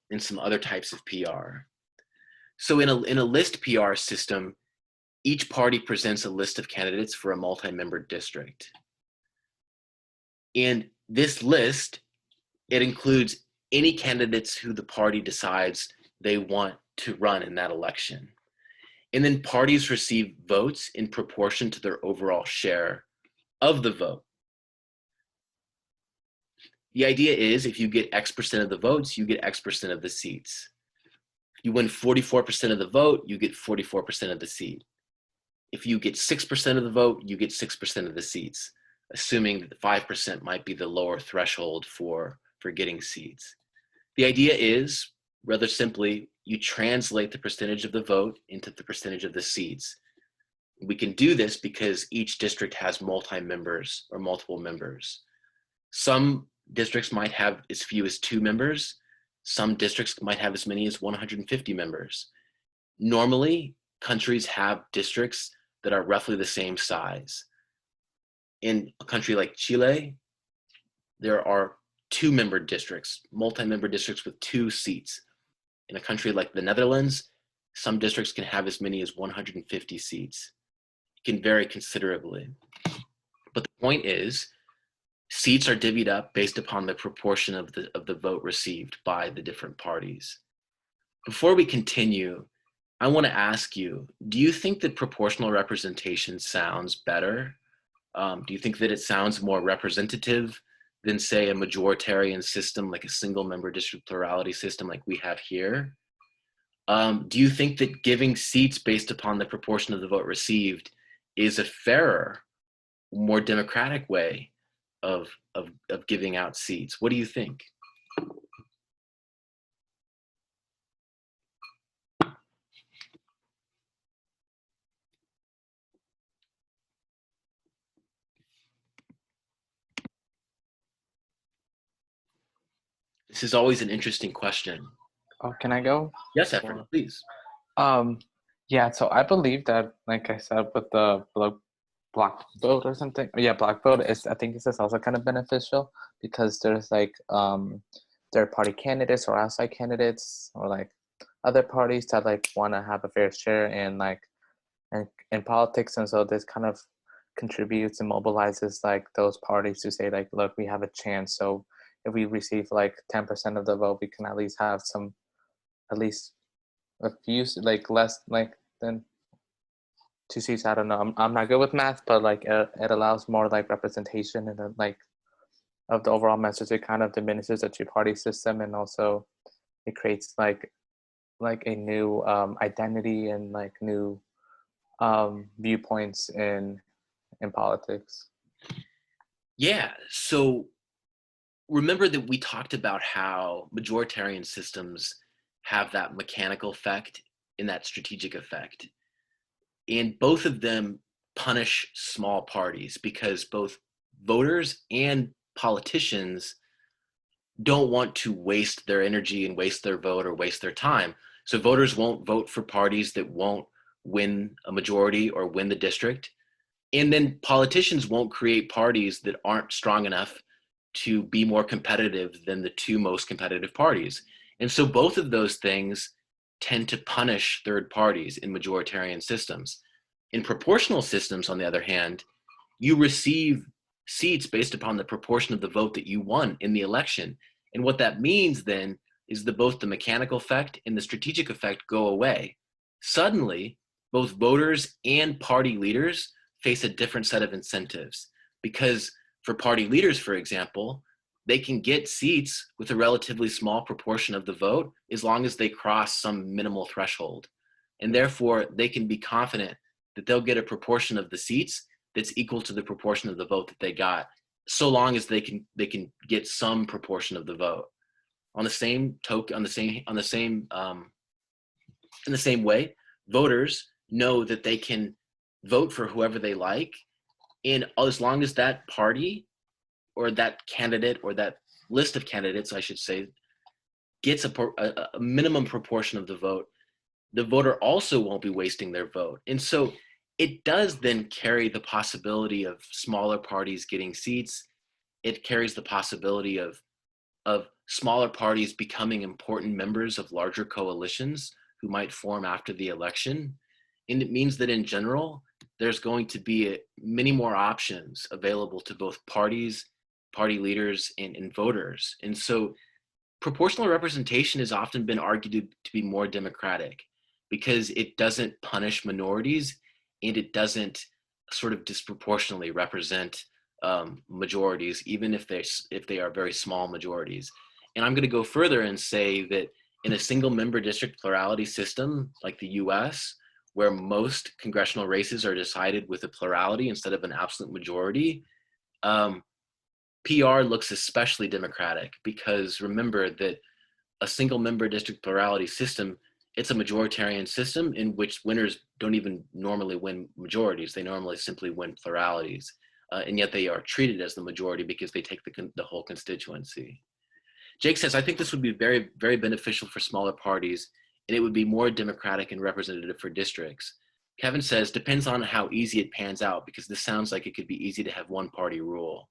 and some other types of PR. So in a list PR system, each party presents a list of candidates for a multi-member district. And this list, it includes any candidates who the party decides they want to run in that election. And then parties receive votes in proportion to their overall share of the vote. The idea is, if you get X% of the votes, you get X% of the seats. If you win 44% of the vote, you get 44% of the seat. If you get 6% of the vote, you get 6% of the seats, assuming that 5% might be the lower threshold for getting seats. The idea is, rather simply, you translate the percentage of the vote into the percentage of the seats. We can do this because each district has multi-members or multiple members. Some districts might have as few as 2 members. Some districts might have as many as 150 members. Normally, countries have districts that are roughly the same size. In a country like Chile, there are 2-member districts, multi-member districts with 2 seats. In a country like the Netherlands, some districts can have as many as 150 seats. It can vary considerably. But the point is, seats are divvied up based upon the proportion of the vote received by the different parties. Before we continue, I want to ask you, do you think that proportional representation sounds better? Do you think that it sounds more representative than, say, a majoritarian system like a single member district plurality system like we have here? Do you think that giving seats based upon the proportion of the vote received is a fairer, more democratic way of giving out seats? What do you think? This is always an interesting question. Oh, can I go? Yes, Efren, please. Yeah, so I believe that, like I said, with the block vote or something, yeah, block vote is, I think this is also kind of beneficial because there's like third party candidates or outside candidates or like other parties that like want to have a fair share in like in politics, and so this kind of contributes and mobilizes like those parties to say like, look, we have a chance. So if we receive like 10% of the vote, we can at least have some, at least a few, like less like than 2 seats. I don't know. I'm not good with math, but like it allows more like representation and like of the overall message. It kind of diminishes the 2-party system, and also it creates like a new identity and like new viewpoints in politics. Yeah. So remember that we talked about how majoritarian systems have that mechanical effect and that strategic effect. And both of them punish small parties because both voters and politicians don't want to waste their energy and waste their vote or waste their time. So voters won't vote for parties that won't win a majority or win the district. And then politicians won't create parties that aren't strong enough to be more competitive than the two most competitive parties. And so both of those things tend to punish third parties in majoritarian systems. In proportional systems, on the other hand, you receive seats based upon the proportion of the vote that you won in the election. And what that means then is that both the mechanical effect and the strategic effect go away. Suddenly, both voters and party leaders face a different set of incentives because for party leaders, for example, they can get seats with a relatively small proportion of the vote as long as they cross some minimal threshold. And therefore, they can be confident that they'll get a proportion of the seats that's equal to the proportion of the vote that they got, so long as they can get some proportion of the vote. On the same token, in the same way, voters know that they can vote for whoever they like, and as long as that party or that candidate or that list of candidates, I should say, gets a minimum proportion of the vote, the voter also won't be wasting their vote. And so it does then carry the possibility of smaller parties getting seats. It carries the possibility of smaller parties becoming important members of larger coalitions who might form after the election. And it means that in general, there's going to be many more options available to both parties, party leaders, and voters. And so proportional representation has often been argued to be more democratic because it doesn't punish minorities and it doesn't sort of disproportionately represent majorities, even if they are very small majorities. And I'm going to go further and say that in a single member district plurality system like the US, where most congressional races are decided with a plurality instead of an absolute majority, PR looks especially democratic because remember that a single member district plurality system, it's a majoritarian system in which winners don't even normally win majorities. They normally simply win pluralities. And yet they are treated as the majority because they take the whole constituency. Jake says, I think this would be very, very beneficial for smaller parties, and it would be more democratic and representative for districts. Kevin says, depends on how easy it pans out, because this sounds like it could be easy to have one party rule.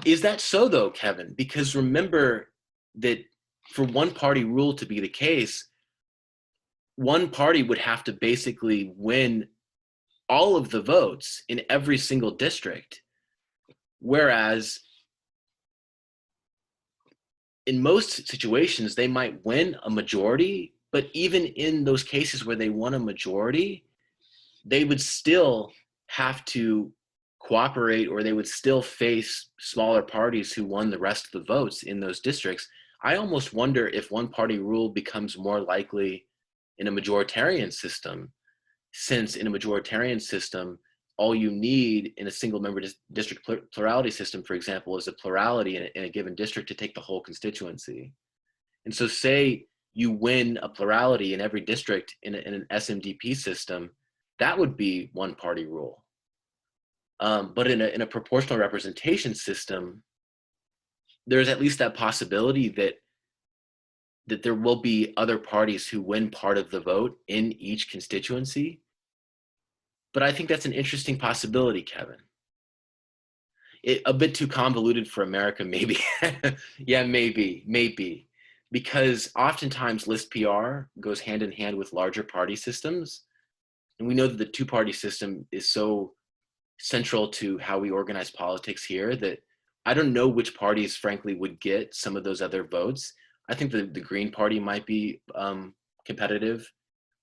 Is that so though, Kevin? Because remember that for one party rule to be the case, one party would have to basically win all of the votes in every single district. Whereas in most situations, they might win a majority, but even in those cases where they won a majority, they would still have to cooperate, or they would still face smaller parties who won the rest of the votes in those districts. I almost wonder if one party rule becomes more likely in a majoritarian system, since in a majoritarian system, all you need in a single member district plurality system, for example, is a plurality in a given district to take the whole constituency. And so say you win a plurality in every district in an SMDP system, that would be one party rule. But in a proportional representation system, there's at least that possibility that there will be other parties who win part of the vote in each constituency. But I think that's an interesting possibility, Kevin. A bit too convoluted for America, maybe. Yeah, maybe. Because oftentimes list PR goes hand in hand with larger party systems. And we know that the two-party system is so central to how we organize politics here that I don't know which parties, frankly, would get some of those other votes. I think the Green Party might be competitive.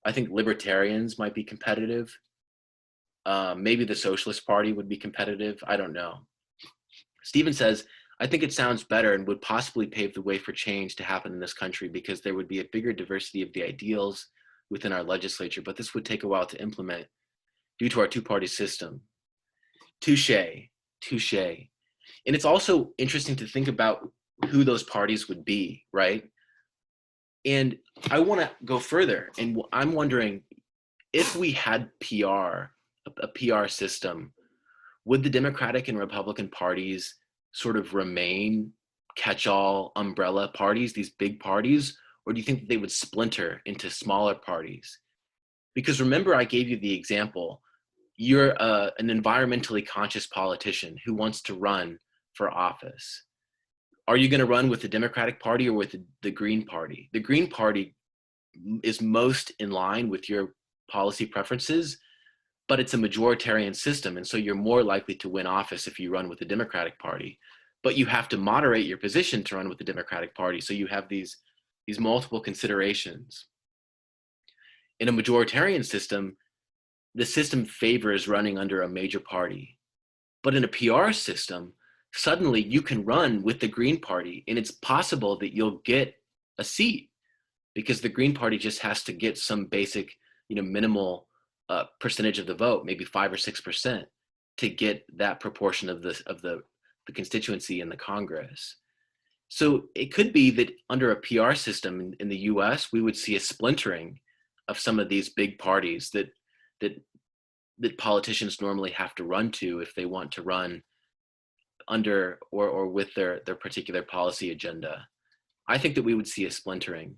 I think libertarians might be competitive. Maybe the Socialist Party would be competitive. I don't know. Stephen says, I think it sounds better and would possibly pave the way for change to happen in this country because there would be a bigger diversity of the ideals, within our legislature, but this would take a while to implement due to our two-party system. Touche, touche. And it's also interesting to think about who those parties would be, right? And I want to go further, and I'm wondering if we had a PR system, would the Democratic and Republican parties sort of remain catch-all umbrella parties, these big parties, or do you think that they would splinter into smaller parties? Because remember, I gave you the example. You're an environmentally conscious politician who wants to run for office. Are you going to run with the Democratic Party or with the Green Party? The Green Party is most in line with your policy preferences, but it's a majoritarian system, and so you're more likely to win office if you run with the Democratic Party. But you have to moderate your position to run with the Democratic Party, so you have these multiple considerations. In a majoritarian system, the system favors running under a major party. But in a PR system, suddenly you can run with the Green Party, and it's possible that you'll get a seat because the Green Party just has to get some basic, minimal percentage of the vote, maybe 5 or 6%, to get that proportion of the constituency in the Congress. So it could be that under a PR system in the US, we would see a splintering of some of these big parties that politicians normally have to run to if they want to run under or with their particular policy agenda. I think that we would see a splintering.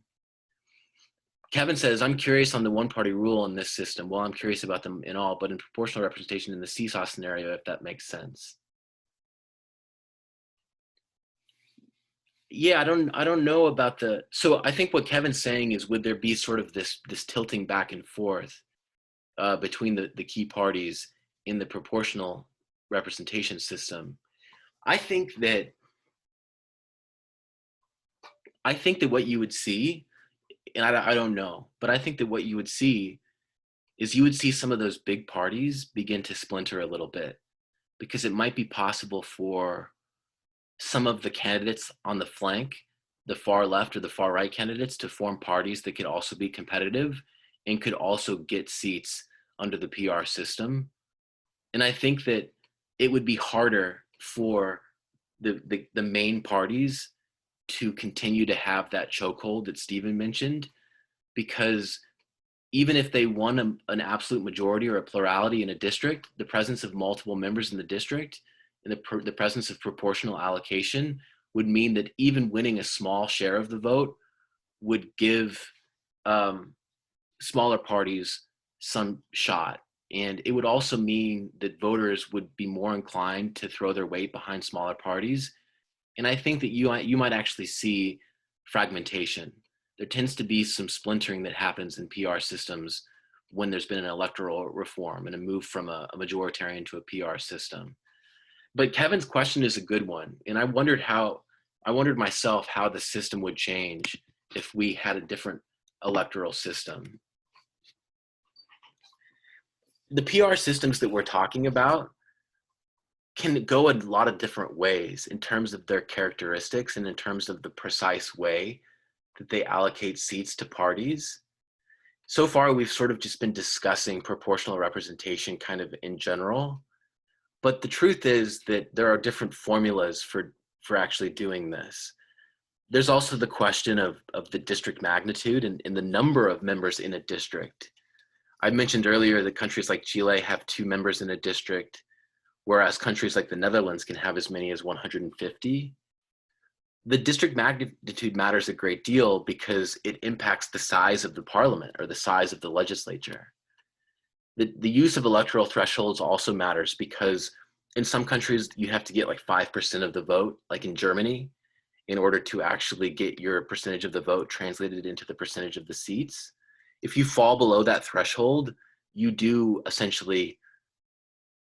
Kevin says, I'm curious on the one-party rule in this system. Well, I'm curious about them in all, but in proportional representation in the seesaw scenario, if that makes sense. Yeah, I don't know about so I think what Kevin's saying is, would there be sort of this tilting back and forth between the key parties in the proportional representation system? I think that what you would see, and I don't know, but I think that what you would see is you would see some of those big parties begin to splinter a little bit, because it might be possible for some of the candidates on the flank, the far left or the far right candidates, to form parties that could also be competitive and could also get seats under the PR system. And I think that it would be harder for the main parties to continue to have that chokehold that Stephen mentioned, because even if they won an absolute majority or a plurality in a district, the presence of multiple members in the district and the presence of proportional allocation would mean that even winning a small share of the vote would give smaller parties some shot. And it would also mean that voters would be more inclined to throw their weight behind smaller parties. And I think that you might actually see fragmentation. There tends to be some splintering that happens in PR systems when there's been an electoral reform and a move from a majoritarian to a PR system. But Kevin's question is a good one. And I wondered myself how the system would change if we had a different electoral system. The PR systems that we're talking about can go a lot of different ways in terms of their characteristics and in terms of the precise way that they allocate seats to parties. So far, we've sort of just been discussing proportional representation kind of in general. But the truth is that there are different formulas for actually doing this. There's also the question of the district magnitude and the number of members in a district. I mentioned earlier that countries like Chile have 2 members in a district, whereas countries like the Netherlands can have as many as 150. The district magnitude matters a great deal because it impacts the size of the parliament or the size of the legislature. The use of electoral thresholds also matters because in some countries you have to get like 5% of the vote, like in Germany, in order to actually get your percentage of the vote translated into the percentage of the seats. If you fall below that threshold, you do essentially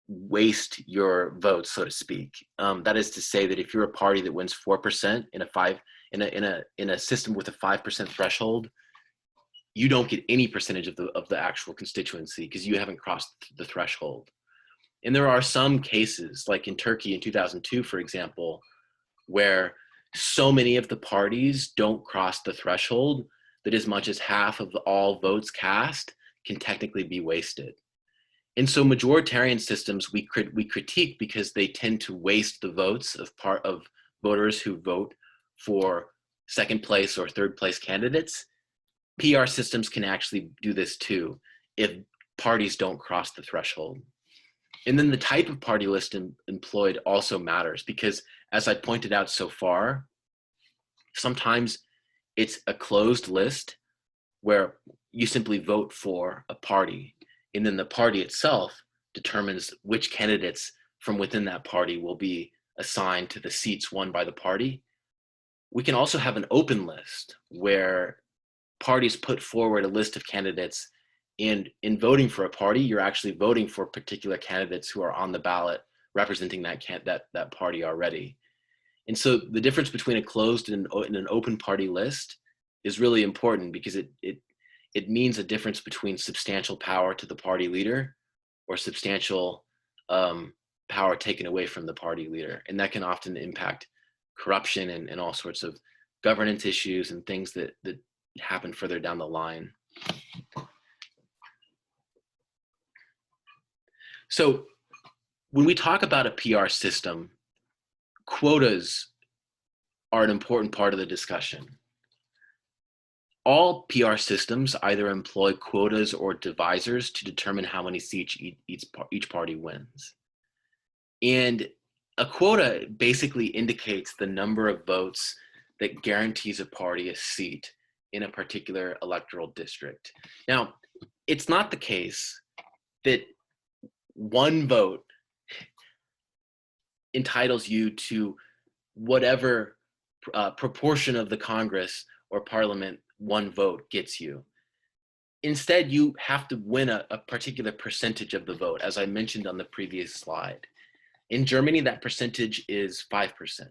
waste your vote, so to speak. That is to say that if you're a party that wins 4% in a system with a 5% threshold, you don't get any percentage of the actual constituency because you haven't crossed the threshold. And there are some cases, like in Turkey in 2002, for example, where so many of the parties don't cross the threshold that as much as half of all votes cast can technically be wasted. And so majoritarian systems we critique because they tend to waste the votes of voters who vote for second place or third place candidates. PR systems can actually do this too if parties don't cross the threshold. And then the type of party list employed also matters because, as I pointed out so far, sometimes it's a closed list where you simply vote for a party, and then the party itself determines which candidates from within that party will be assigned to the seats won by the party. We can also have an open list where parties put forward a list of candidates, and in voting for a party, you're actually voting for particular candidates who are on the ballot representing that party already. And so the difference between a closed and an open party list is really important because it means a difference between substantial power to the party leader or substantial power taken away from the party leader. And that can often impact corruption and all sorts of governance issues and things that happen further down the line. So when we talk about a PR system, quotas are an important part of the discussion. All PR systems either employ quotas or divisors to determine how many seats each party wins. And a quota basically indicates the number of votes that guarantees a party a seat in a particular electoral district. Now, it's not the case that one vote entitles you to whatever proportion of the Congress or Parliament one vote gets you. Instead, you have to win a particular percentage of the vote, as I mentioned on the previous slide. In Germany, that percentage is 5%.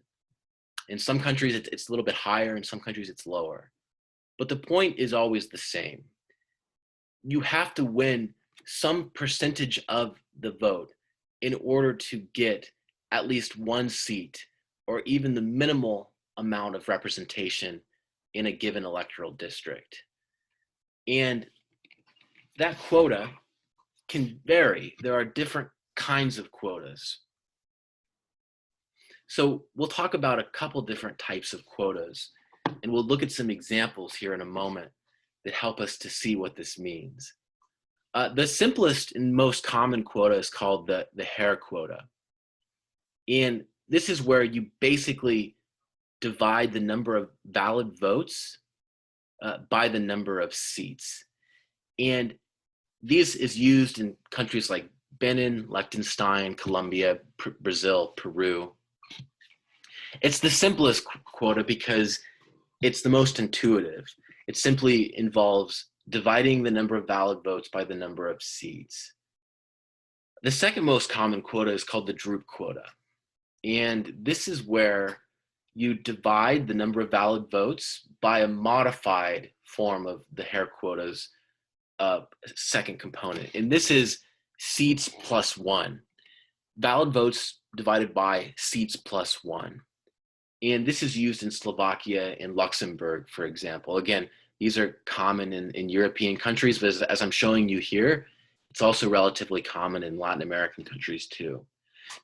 In some countries, it's a little bit higher. In some countries, it's lower. But the point is always the same. You have to win some percentage of the vote in order to get at least one seat or even the minimal amount of representation in a given electoral district. And that quota can vary. There are different kinds of quotas. So we'll talk about a couple different types of quotas, and we'll look at some examples here in a moment that help us to see what this means. The simplest and most common quota is called the Hare quota. And this is where you basically divide the number of valid votes by the number of seats. And this is used in countries like Benin, Liechtenstein, Colombia, Brazil, Peru. It's the simplest quota because it's the most intuitive. It simply involves dividing the number of valid votes by the number of seats. The second most common quota is called the Droop quota. And this is where you divide the number of valid votes by a modified form of the Hare quota's second component. And this is seats plus 1. Valid votes divided by seats plus 1. And this is used in Slovakia and Luxembourg, for example. Again, these are common in European countries, but as I'm showing you here, it's also relatively common in Latin American countries too.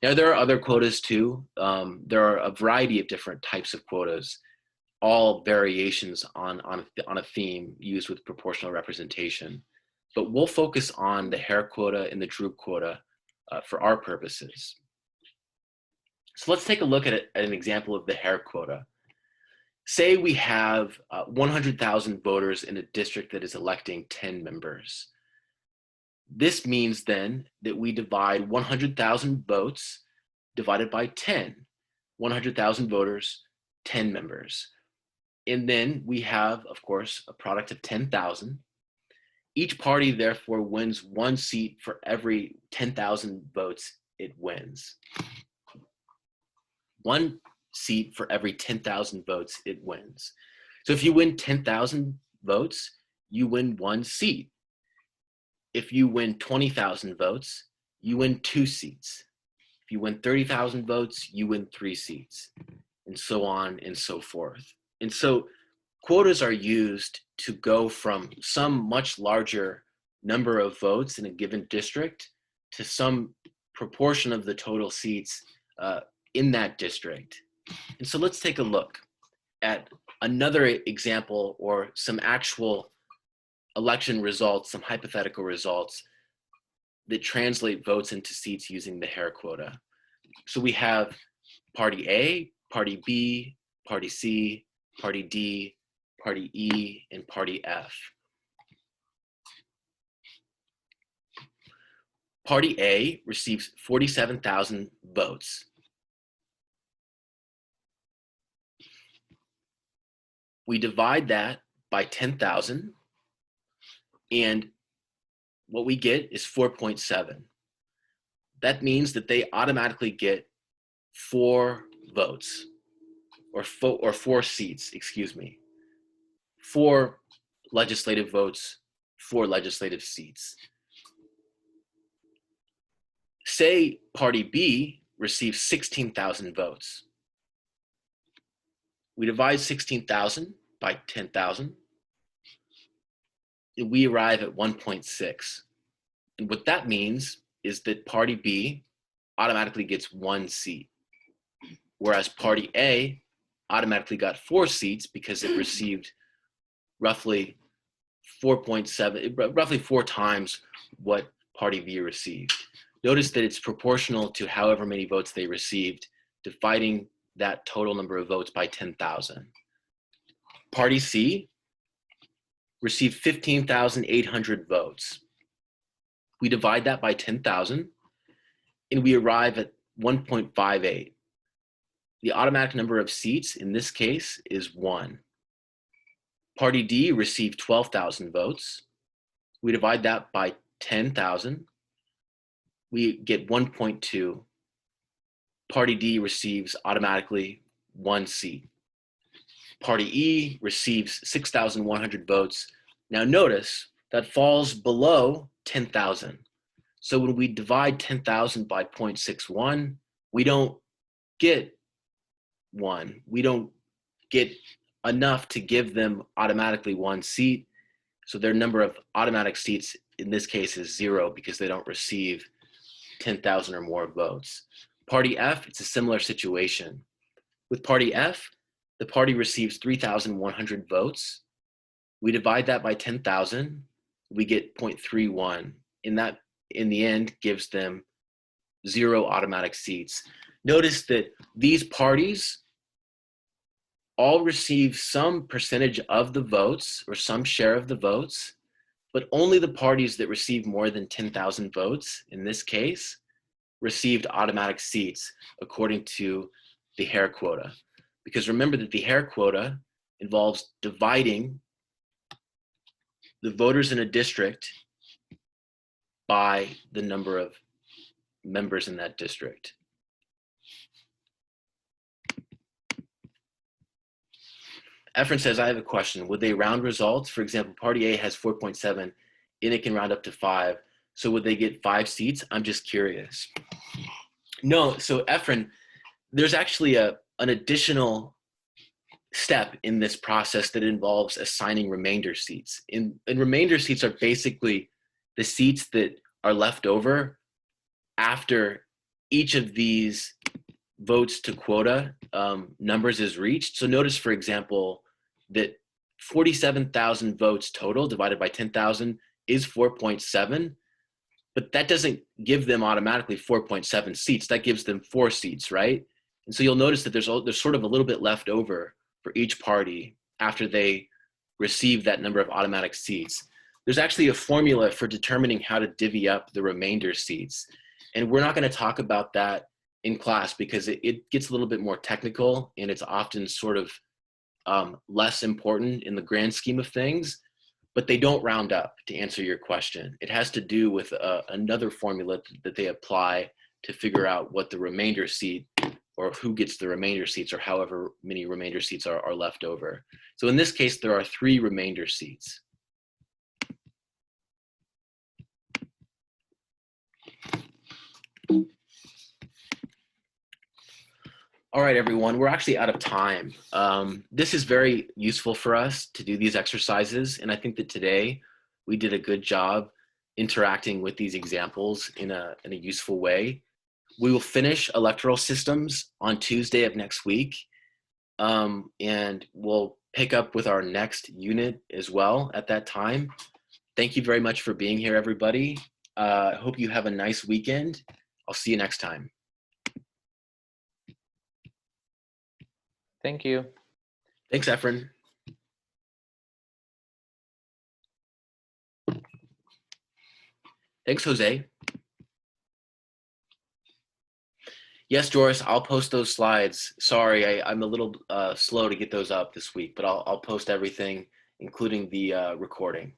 Now, there are other quotas too. There are a variety of different types of quotas, all variations on a theme used with proportional representation. But we'll focus on the Hare quota and the Droop quota for our purposes. So let's take a look at an example of the Hare quota. Say we have 100,000 voters in a district that is electing 10 members. This means then that we divide 100,000 votes divided by 10. 100,000 voters, 10 members. And then we have, of course, a product of 10,000. Each party therefore wins one seat for every 10,000 votes it wins. One seat for every 10,000 votes it wins. So if you win 10,000 votes, you win one seat. If you win 20,000 votes, you win 2 seats. If you win 30,000 votes, you win 3 seats, and so on and so forth. And so quotas are used to go from some much larger number of votes in a given district to some proportion of the total seats in that district. And so let's take a look at another example or some actual election results, some hypothetical results that translate votes into seats using the Hare quota. So we have Party A, Party B, Party C, Party D, Party E, and Party F. Party A receives 47,000 votes. We divide that by 10,000, and what we get is 4.7. That means that they automatically get 4 votes, or 4 seats, excuse me. 4 legislative votes, 4 legislative seats. Say Party B receives 16,000 votes. We divide 16,000 by 10,000, and we arrive at 1.6. And what that means is that Party B automatically gets 1 seat, whereas Party A automatically got 4 seats because it received roughly 4.7, roughly 4 times what Party B received. Notice that it's proportional to however many votes they received, dividing that total number of votes by 10,000. Party C received 15,800 votes. We divide that by 10,000, and we arrive at 1.58. The automatic number of seats in this case is 1. Party D received 12,000 votes. We divide that by 10,000. We get 1.2. Party D receives automatically 1 seat. Party E receives 6,100 votes. Now notice that falls below 10,000. So when we divide 10,000 by 0.61, we don't get 1. We don't get enough to give them automatically 1 seat. So their number of automatic seats in this case is 0 because they don't receive 10,000 or more votes. Party F, it's a similar situation. With Party F, the party receives 3,100 votes. We divide that by 10,000, we get 0.31. And that, in the end, gives them 0 automatic seats. Notice that these parties all receive some percentage of the votes or some share of the votes, but only the parties that receive more than 10,000 votes, in this case, received automatic seats according to the Hare quota. Because remember that the Hare quota involves dividing the voters in a district by the number of members in that district. Efren says, I have a question. Would they round results? For example, Party A has 4.7 and it can round up to 5. So would they get 5 seats? I'm just curious. No, so Efren, there's actually an additional step in this process that involves assigning remainder seats. And remainder seats are basically the seats that are left over after each of these votes to quota numbers is reached. So notice, for example, that 47,000 votes total divided by 10,000 is 4.7, but that doesn't give them automatically 4.7 seats. That gives them 4 seats, right? And so you'll notice that there's sort of a little bit left over for each party after they receive that number of automatic seats. There's actually a formula for determining how to divvy up the remainder seats. And we're not going to talk about that in class because it gets a little bit more technical and it's often sort of less important in the grand scheme of things, but they don't round up, to answer your question. It has to do with another formula that they apply to figure out what the remainder seat or who gets the remainder seats or however many remainder seats are left over. So in this case, there are 3 remainder seats. All right, everyone, we're actually out of time. This is very useful for us to do these exercises, and I think that today we did a good job interacting with these examples in a useful way. We will finish electoral systems on Tuesday of next week, and we'll pick up with our next unit as well at that time. Thank you very much for being here, everybody. I hope you have a nice weekend. I'll see you next time. Thank you. Thanks, Efren. Thanks, Jose. Yes, Joris, I'll post those slides. Sorry, I'm a little slow to get those up this week, but I'll post everything, including the recording.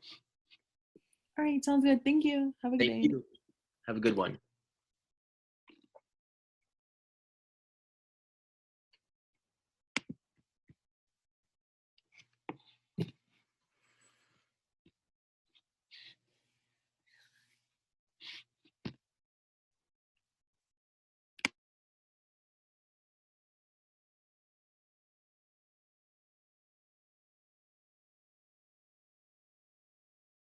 All right, sounds good. Thank you. Have a good day. Thank you. Have a good one.